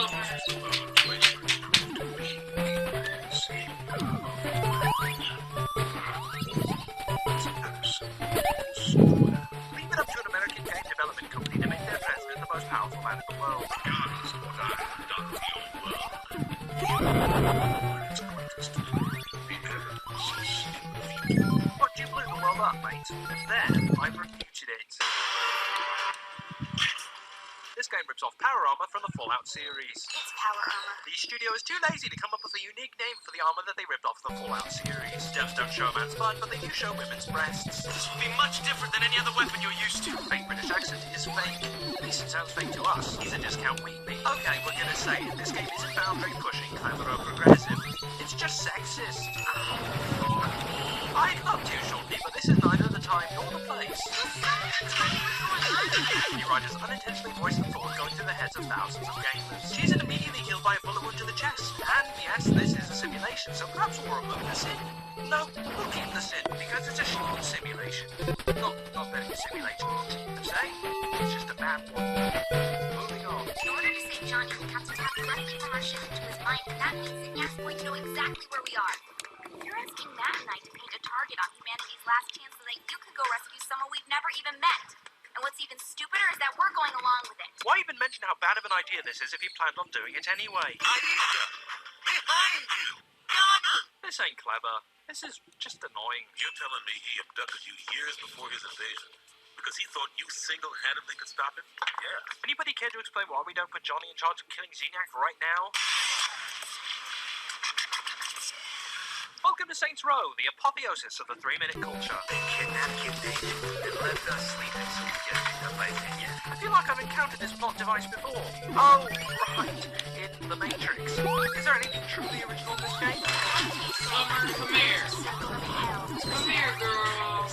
S5: Leave it up to an American game development company to make their president the most powerful man in the world. But you blew the world up, mate. And then I refuted it. This game rips off Power Armor from the Fallout series.
S6: It's power armor.
S5: The studio is too lazy to come up with a unique name for the armor that they ripped off the Fallout series. Devs don't show a man's butt, but they do show women's breasts.
S7: This would be much different than any other weapon you're used to.
S5: Fake British accent is fake. At least it sounds fake to us. He's a discount weenie. Okay, we're gonna say it. This game isn't boundary pushing, clever or progressive. It's just sexist. I'd love to, Shorty, but this is neither the time nor the place. The writers unintentionally voiced the thought going through the heads of thousands of gamers. She isn't immediately killed by a bullet wound to the chest. And yes, this is a simulation, so perhaps we'll remove the sin. No, we'll keep the sin, because it's a short simulation. Not that it's simulating per se, it's just a bad one. Moving on.
S6: In order to save Johnny, the captain tapped directly from our ship into his mind, and that means Zeniac's going to know exactly where we are. You're asking Matt and I to paint a target on humanity's last chance so that you can go rescue someone we've never even met. And what's even stupider is that we're going along with it.
S5: Why even mention how bad of an idea this is if you planned on doing it anyway?
S7: Aisha! Behind you! Gunner!
S5: This ain't clever. This is just annoying.
S8: You're telling me he abducted you years before his invasion because he thought you single-handedly could stop him?
S5: Yeah. Anybody care to explain why we don't put Johnny in charge of killing Zeniac right now? Welcome to Saints Row, the apotheosis of the 3-minute culture.
S7: They kidnapped Kid David and left us sleeping so we get picked up by Zeniac.
S5: I feel like I've encountered this plot device before. Oh, right, in The Matrix. Is there anything truly original in this game?
S3: Summer, come here. Come here, girl.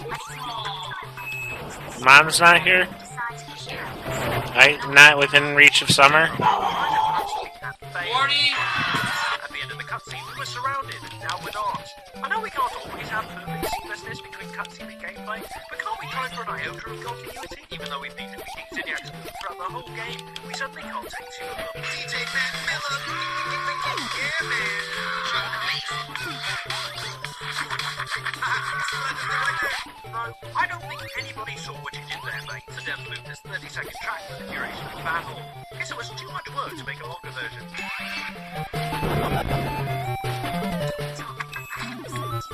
S3: What's wrong?
S1: Mom's not here? Not within reach of Summer?
S3: Morty!
S5: At the end of the cutscene, we were surrounded. Now we're not. I know we can't always have perfect seamlessness between cutscene and gameplay, but can't we try for an iota of continuity? Even though we've been defeating Zeniac's throughout the whole game, we certainly can't take two of them.
S7: DJ Matt Miller!
S5: Yeah, man. No, I don't think anybody saw what you did there, mate. The Death Loop is 30-second track for the duration of the battle. Guess it was too much work to make a longer version.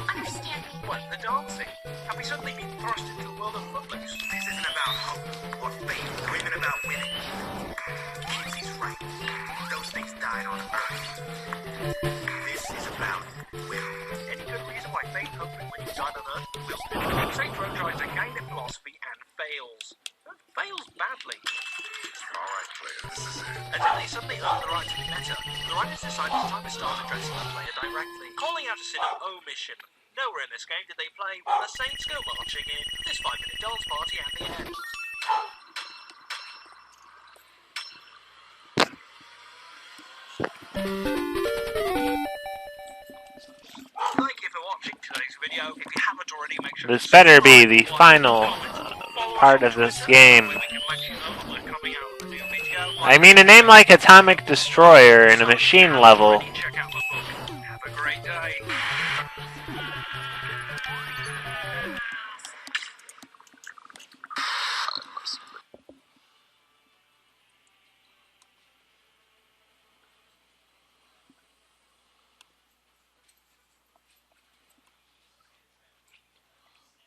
S6: Understand me?
S5: What, the dancing? Have we suddenly been thrust into the world of Footloose?
S7: This isn't about hope or faith or even about winning. Kingsley's right. Those things died on Earth. This is about will.
S5: Any good reason why faith, hope, and winning died on Earth will? Saints Row tries to gain their philosophy and fails. Fails badly.
S8: Alright, player, this is it.
S5: Until they suddenly earn the right to be better, the writers decide it's time to start addressing the player directly, calling out a sin of omission. Nowhere in this game did they play with the Saints go marching in, this 5-minute dance party at the end. Thank you for watching today's video. If you haven't already, make sure
S1: This better be the final part of this game. I mean, a name like Atomic Destroyer in a machine level.
S5: Check out the book. Have a great day.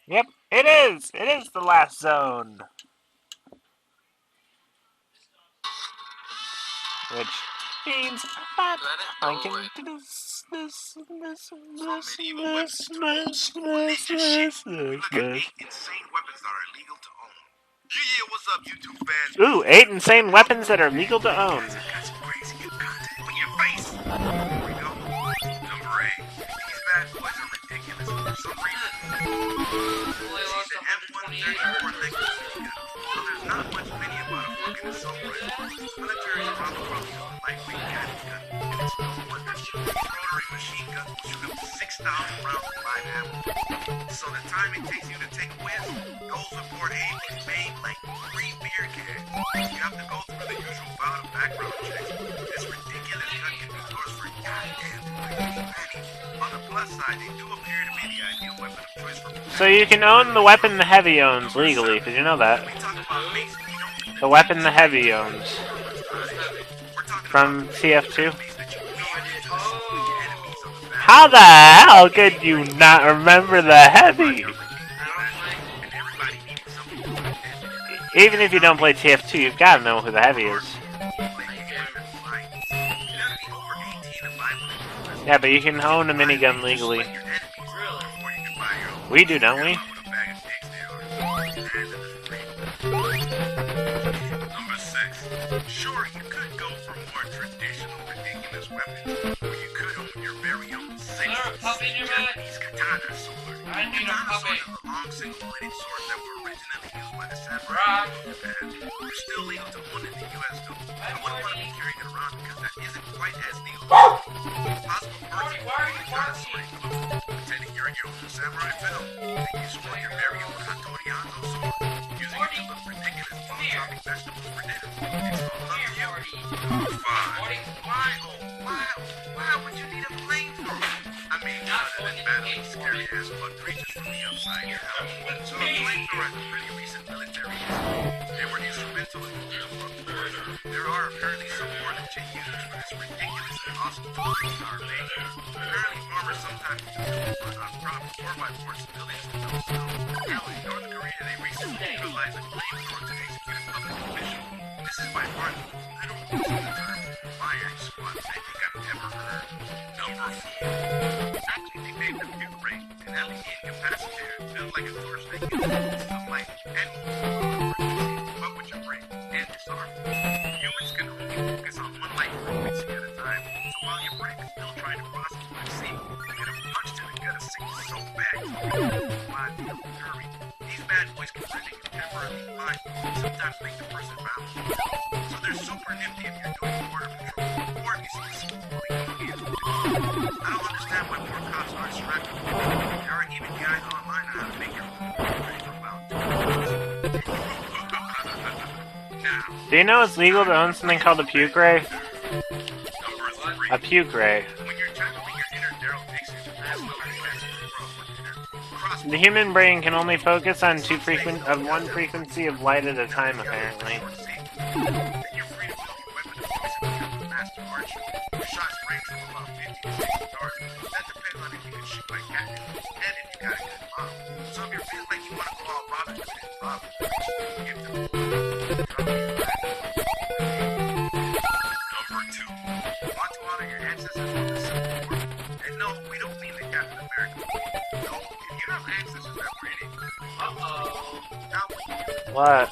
S1: Yep, it is! It is the last zone! Which means that I can do this.
S8: Look at 8 insane weapons that are illegal to own. Yeah, what's up, YouTube fans?
S1: Ooh, 8 insane weapons that are legal to own.
S8: Got some crazy new content on your face. Here we go. Number 8. These bad boys are ridiculous for some reason.
S3: Only
S8: See,
S3: lost
S8: the
S3: 128
S8: M134 Lexus gun. So there's not much many about a fucking assault rifle. Militaries around the world use a lightweight gun, and it's no wonder. These rotary machine guns will shoot up to 6,000 rounds of live ammo. So the time it takes you to take a whiz, those aboard Ape can make like 3 beer cans. You have to go through the usual bout of background checks. This ridiculous gun can be yours for goddamn pennies. On the plus side, they do appear to be the ideal weapon of choice for
S1: So you can own the weapon the heavy owns legally, because you know that.
S8: we talk about mace, we don't need
S1: The weapon the heavy owns.
S8: We're talking
S1: From TF2.
S8: enemies that you weave into the enemies on the back.
S1: How the hell could you not remember the heavy?
S8: And everybody needed something to do.
S1: Even if you don't play TF2, you've got to know who the heavy is. Yeah, but you can own a minigun legally. We do, don't we?
S8: Number 6. Sure, you could go for more traditional, ridiculous weapons, or you could own your very own
S3: there a puppy nearby?
S8: Japanese katana sword.
S3: I need a
S8: Katana
S3: puppy.
S8: swords are the long single-bladed swords that were originally used by the samurai.
S3: Rock.
S8: And they're still legal to own in the U.S. though. I wouldn't want to be carrying it around because that isn't quite as legal. It's possible birds
S3: Why are you
S8: katana sword includes pretending you're in your own samurai film. Then you swore your very own Hattori Hanzo sword, using it to look ridiculous while chopping vegetables for dinner. It's all up to you. Number 5. Why would you need a flamethrower? I mean, other than battling scary ass bug creatures from the upside down. So a flamethrower has a pretty recent military history. They were instrumental in the bug wars. There are apparently some more legit users for this ridiculous and awesome tool in our base. Apparently farmers sometimes use it to run on crops or by force civilians with no snow. Hell, in North Korea they recently utilized a flamethrower to execute a public mission. This is by far the most literal use of the term fire squad I think I've ever heard. Number 4. Actually, they made the puke ray, an LED incapacitator built like a torch that uses the light and fuck with your brain and disarm. Humans can only focus on one light frequency at a time, so while your brain is still trying to process what you see, you get a punch to the gut of sick so bad you can mind feel fury. These bad boys can predict temporarily blind, sometimes make the person bound. So they're super nifty if you're doing border patrol, or if you see the school pulling on hands with it. I don't understand why more cops aren't distracted. There are even guys online on how to make your own ready for bound. Now,
S1: Do you know it's legal to own something called a puke ray?
S8: number 3.
S1: A puke ray.
S8: When you're channeling your inner Daryl Dixon, that's what I guess.
S1: The human brain can only focus on one frequency of light at a time, apparently.
S8: Then you're free to build your weapon of choice and become a master archer. Your shots range from about 50 to 60 yards. That depends on if you can shoot like Catnip and if you got a good bomb. So if you're feeling like you want to go all Robin Hood and Robin, give them Number 2. Want to honor your ancestors with the Civil War? And no, we don't mean the Captain America. No, if you have ancestors that were in it, now
S1: What?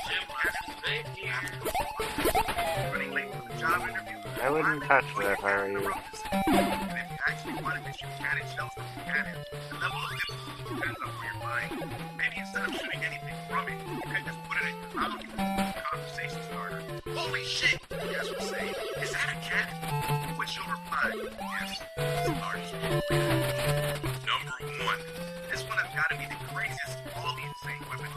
S8: running late for the job interview.
S1: I wouldn't touch it if I were you.
S8: And if you actually wanted to shoot cannon shells from the cannon, the level of difficulty depends on where you're buying. Maybe instead of shooting anything from it, you could just put it in your mouth as a conversation starter. Holy shit! You guys would say, is that a cannon? Which you'll reply, yes, it's the largest one. Number 1. This one has got to be the craziest of all the insane weapons.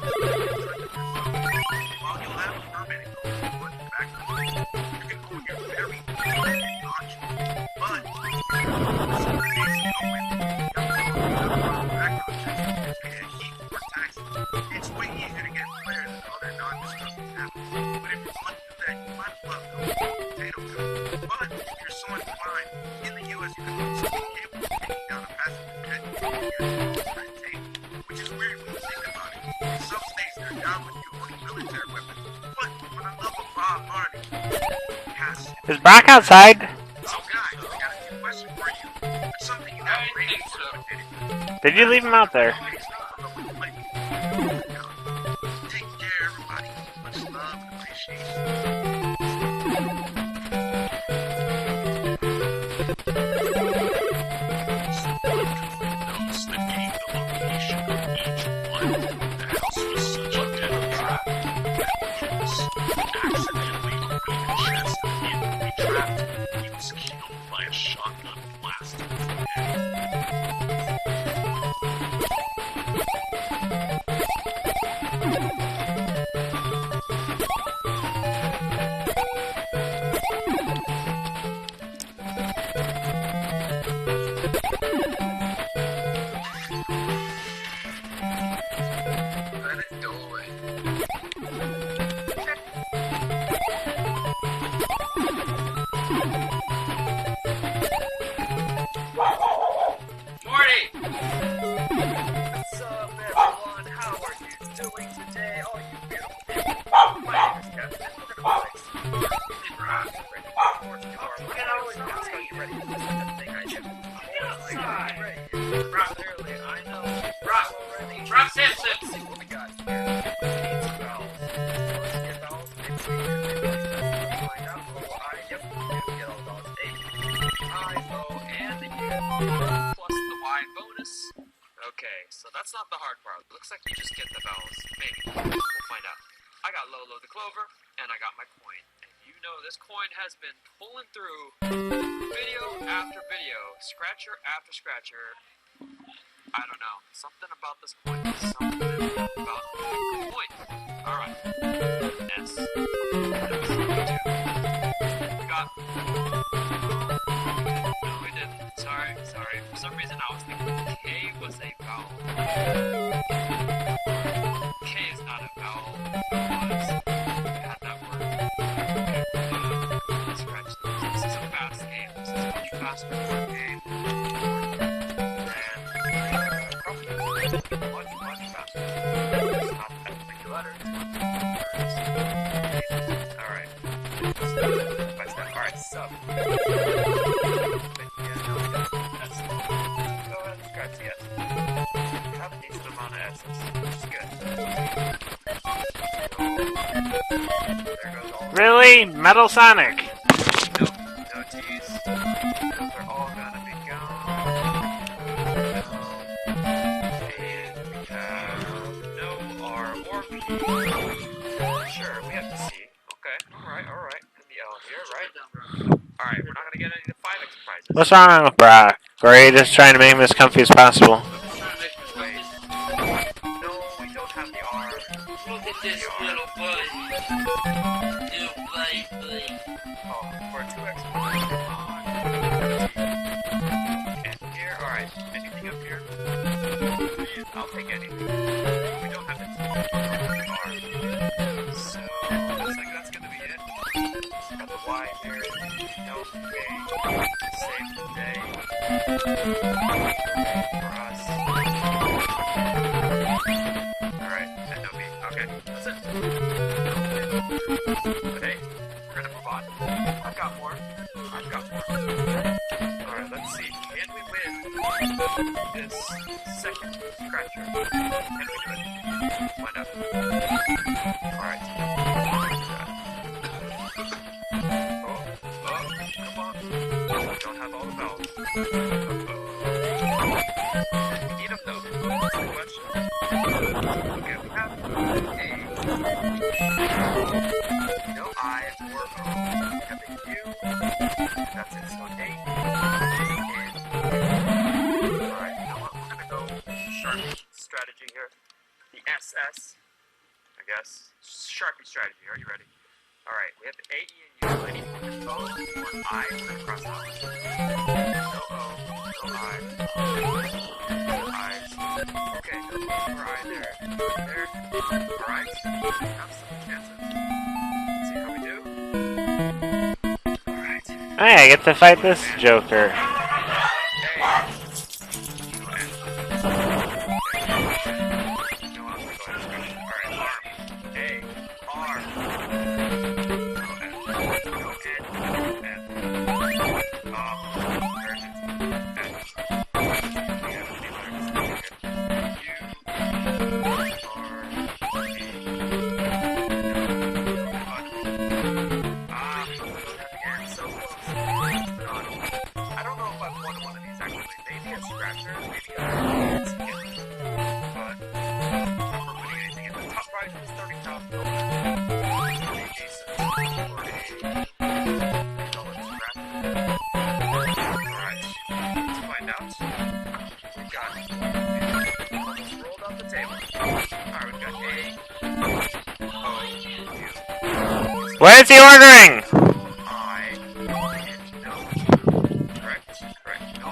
S8: While you'll have a permit and go forward and back, you can own your very own launch. But, some days you know it, you have to go background checks, pay a heap more taxes. It's way easier to get cleared than other non-destructive habits. But if you want to do that, you might as well go potato gun. But if you're so inclined, in the US you can use some cable taking down a passenger jet red tape, which is weird when you think about it. In some states they're down with you owning military weapons. But for the love of Bob Marley, yes.
S1: Is Brock outside?
S8: So guys, I got a question for you. It's something you have ready for.
S1: Did you leave him out there?
S8: Take care, everybody. Much love and appreciation. Notice the game, the location of each one. The house was such a dead trap that was accidentally opening a chest and being trapped. He was killed by a shotgun blast to the head. Let it go away.
S3: Morty!
S5: What's up, everyone? How are you doing today? Oh, you beautiful people. My name is Captain. We're gonna play some Rock. Ready? Of course you are. Look at how it's gonna tell you ready. This is the thing I do. Rock, clearly, I know.
S3: Rock!
S5: Already.
S3: Rock Simpson!
S5: Let's see what we got here. Need some vowels. Let's get vowels. Maybe find out. Oh, I, yep, we get all vowels. A, I, O, and the U.
S3: Plus the Y bonus. Okay, so that's not the hard part. Looks like you just get the vowels. Maybe. We'll find out. I got Lolo the Clover, and I got my coin. And you know this coin has been pulling through video after video, scratcher after scratcher. I don't know. Something about this coin. Something about the coin. Alright. S. We got... No, we didn't. Sorry. For some reason I was thinking K was a vowel. K is not a vowel. We had that word. Okay. Scratch this. This is a fast game. This is a much faster game. And probably much faster. It's not technically letters. Alright. Alright, so. Have a decent amount of S's, which is good. There goes all
S1: Really? Metal Sonic?
S3: no T's. Those are all gonna be gone. And we have no R or P. Sure, we have the C. Okay, alright. And the L here, right? Alright, we're not gonna get any of the 5X prizes.
S1: What's wrong with Brock? Or are you just trying to make him as comfy as possible?
S3: Wait. No, we don't have the R.
S9: Look at this little buddy. Little buddy.
S3: Oh, for 2X prizes.
S5: Got the Y here. No day. Save the day. For us. Alright, and no B. Okay, that's it. But hey, we're gonna move on. I've got more. Alright, let's see. Can we win this second scratcher? Can we do it? Find out. Alright. Come on. We don't have all the bells. We need them though. That's the question. Okay, we have no I or O. We have a U. That's it. So A. Alright, you know what? We're gonna go Sharpie strategy here. The SS, I guess. Sharpie strategy. Are you ready? Alright, we have the A, E, and U. I need to put O or I. We're gonna cross out. No O, no I. No I's. Okay, no O or I there. There. Alright. Have some chances. Let's see how we do. Alright.
S1: Hey, I get to fight this Joker. What is he ordering?
S5: I. No. Correct. No I.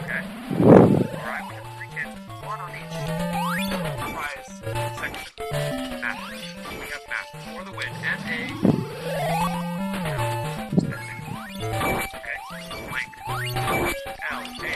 S5: Okay. Alright, we have 3 kids. 1 on each. Prize section. Math. We have math for the win. And A. Okay. Clank. L. A.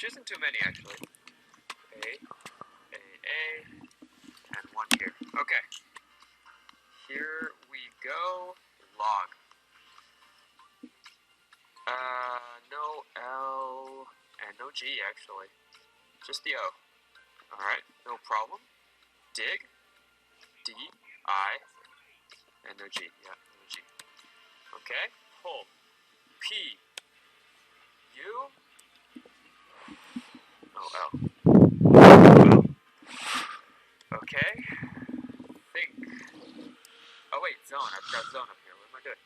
S5: Isn't too many actually. A, and 1 here. Okay. Here we go. Log. No L and no G actually. Just the O. Alright, no problem. Dig. D, I, and no G. Yeah, no G. Okay. Pull. P. U. Oh, L. Okay. Think. Oh, wait, zone. I've got zone up here. What am I doing?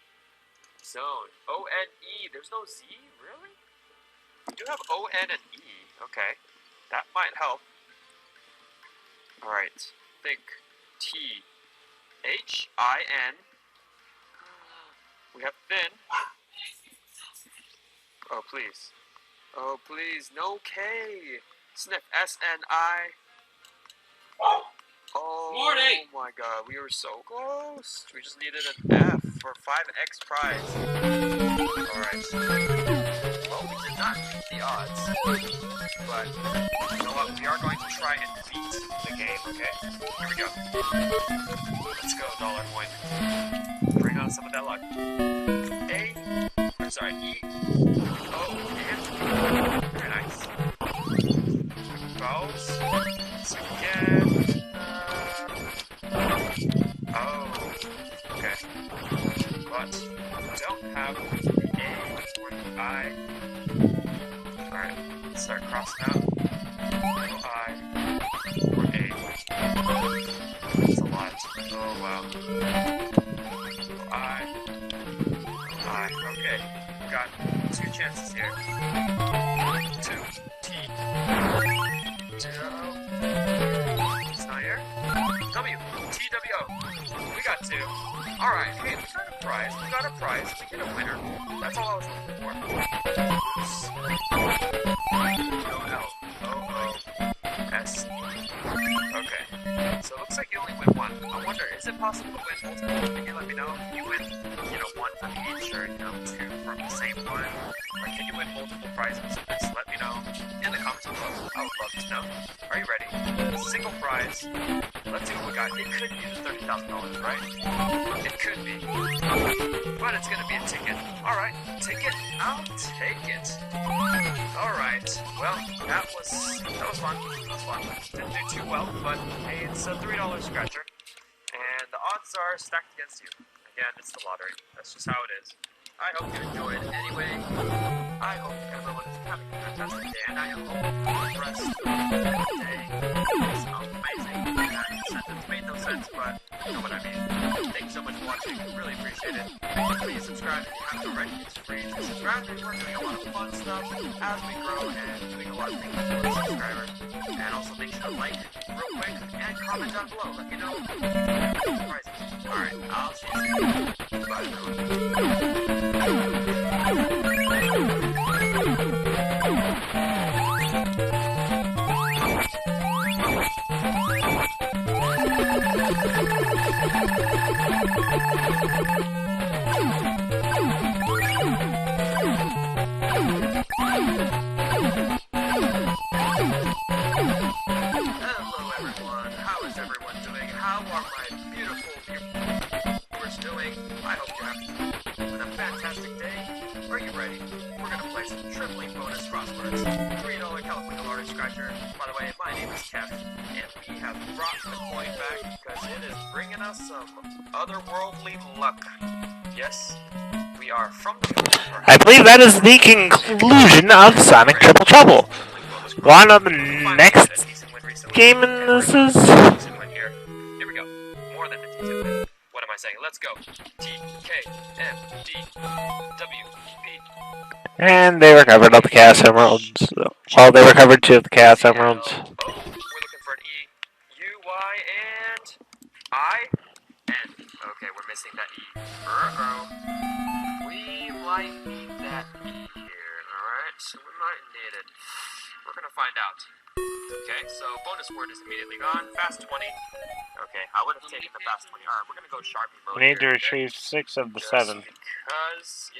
S5: Zone. O-N-E. There's no Z? Really? You have O-N and E. Okay. That might help. Alright. Think. T. H-I-N. We have thin. Oh, please. Oh, please, no K. Sniff, S-N-I. Oh,
S3: Morty!
S5: my God, we were so close. We just needed an F for 5x prize. Alright. Well, we did not beat the odds. But, you know what, we are going to try and beat the game, okay? Here we go. Let's go, dollar coin. Bring on some of that luck. A, or sorry, E, O, and
S10: let's start crossing out. Little I, or A. That's a lot. Oh wow. Little I. Okay. We got 2 chances here. 2 T. 2. It's not here. W. T W O. We got 2. Alright, hey, we got a prize. We got a prize. We get a winner. That's all I was looking for. Oops. L. O. O. S. Okay. So it looks like you only win 1. I wonder, is it possible to win multiple? Can you let me know? If you win, 1 from each, or, 2 from the same one? Like, can you win multiple prizes? Just let me know in the comments below. I would love to know. Are you ready? A single prize. Let's see what we got. It could be the $30,000, right? It could be. But it's gonna be a ticket. Alright, ticket. I'll take it. Alright. Well, that was fun. That was fun. Didn't do too well, but hey, it's a $3 scratcher. And the odds are stacked against you. Again, it's the lottery. That's just how it is. I hope you enjoyed anyway. I hope everyone is having a fantastic day, and I hope the rest of the day is amazing. That sentence made no sense, but you know what I mean. Thank you so much for watching. Really appreciate it. Please subscribe if you haven't already. It's free to subscribe. We're doing a lot of fun stuff as we grow and doing a lot of things for the subscribers. And also make sure to like real quick and comment down below. Let me know. Alright, I'll see you soon. Bye, everyone. Hello everyone, how is everyone doing? How are my beautiful viewers doing? I hope you're having a fantastic day. Are you ready? We're gonna play some tripling bonus crosswords. $3 California Lottery Scratcher. By the way, my name is Kev, and we have brought the coin back because it is bringing us some otherworldly luck. Yes, we are from the future.
S1: I believe that is the conclusion of Sonic Triple Trouble. On to the next game, and this is...
S10: Here we go. More than a decent win. What am I saying? Let's go. T, K, M, D, W, P.
S1: And they recovered all the Chaos Emeralds. Well, they recovered 2 of the Chaos Emeralds.
S10: Oh, we're looking for an E, U, Y, and I, N. Okay, we're missing that E. We might need that E here, alright? So we might need it. We're gonna find out. Okay, so bonus word is immediately gone. Fast 20. Okay, I would have taken the fast 20. Alright, we're gonna go Sharpie mode.
S1: We need to
S10: here,
S1: retrieve 6 of the
S10: Just
S1: 7.
S10: because,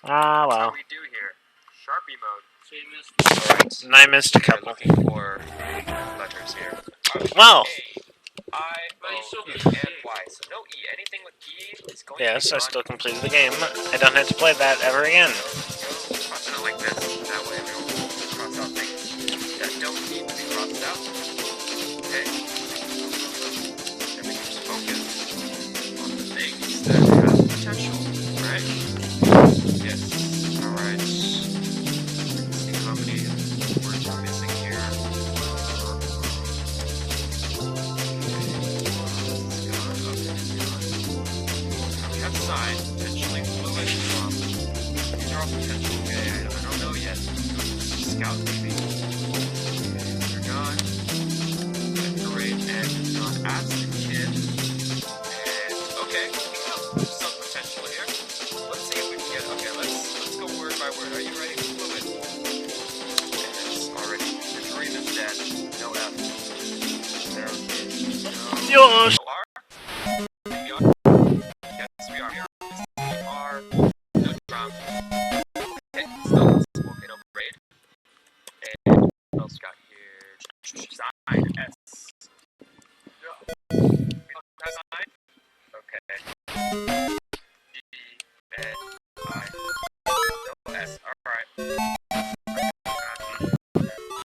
S1: Ah,
S10: that's how
S1: well.
S10: we do here. Sharpie mode.
S3: So you missed
S10: Alright.
S1: And I missed a
S10: We're
S1: couple.
S10: looking for letters here.
S1: Well.
S10: A, I, O, U, and Y. So no E. Anything with E is going
S1: Yes,
S10: to be
S1: I
S10: gone.
S1: still completed the game. I don't have to play that ever again.
S10: Cross it out like this. That way we don't cross out things that don't need to be crossed out. Okay? And we just focus on the things that have potential. Right? Yes. Alright. See how many words we're missing here. We have sign, potentially fluid, these are all potential, okay, I don't know yet. Scout maybe. They're gone. Decorate and gone. Ask the kid. And okay, we have some potential here. Let's see if we can get okay, let's go word by word. Are you ready? Fluid. And it's already the dream is dead. No F. There, okay. No.
S1: Yosh.
S10: No R. We are. Yes, we are here. We are. No drum. Okay, still it's volcano raid. And what else got here? Sign S. We don't have sign. Okay. D N I. No S. Alright.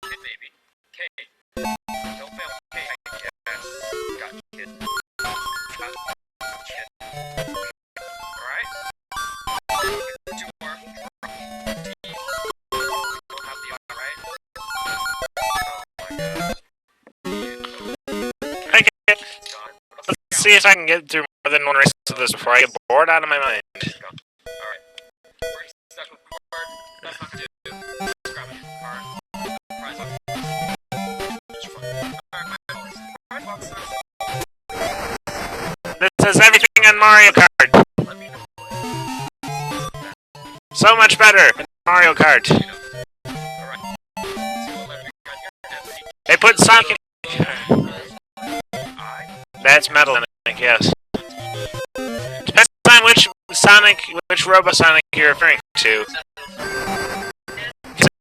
S10: Kid baby. K. Don't fail. K. I guess. Got kid. Got kid. Alright. 2 more. D. We don't have the R, right?
S1: see if I can get through more than one race of this before I get bored out of my mind.
S10: Let's go. Alright. We're stuck with the card. That's not gonna do. Let's grab a card. Prize box. Alright, prize box says.
S1: This says everything on Mario Kart.
S10: Let me know.
S1: So much better than Mario Kart.
S10: Alright. See what letter we got here.
S1: They put Sonic in.
S10: I.
S1: That's Metal Sonic, yes. Depends on which Sonic, which Robo Sonic you're referring to.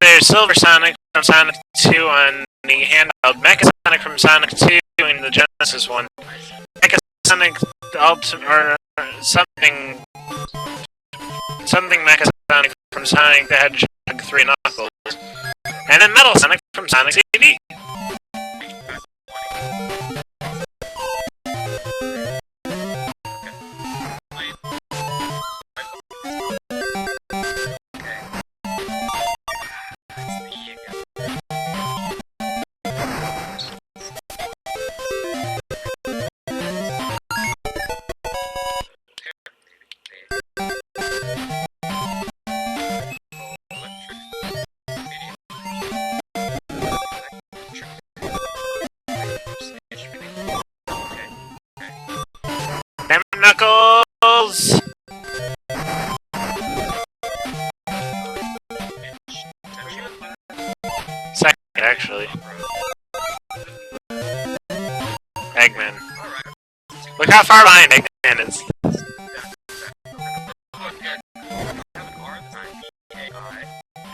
S1: There's Silver Sonic from Sonic 2 on the handheld, Mecha Sonic from Sonic 2 in the Genesis one, Mecha Sonic or something Mecha Sonic from Sonic the Hedgehog 3 Knuckles, and then Metal Sonic from Sonic CD. Damn it, Knuckles! Second, actually. Eggman. Look how far behind Eggman is.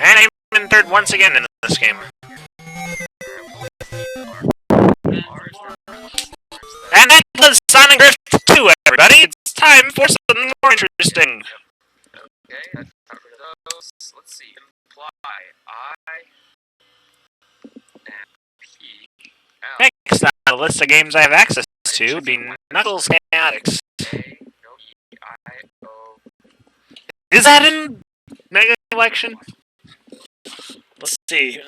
S1: And I'm in third once again in this game. And that was Sonic Drift 2, everybody! It's time for something more interesting!
S10: Okay, I got rid of those. Let's see. Imply I and P L
S1: Next on the list of games I have access to would be Knuckles Chaotix.
S10: A E I O.
S1: Is that in Mega Collection? Let's see.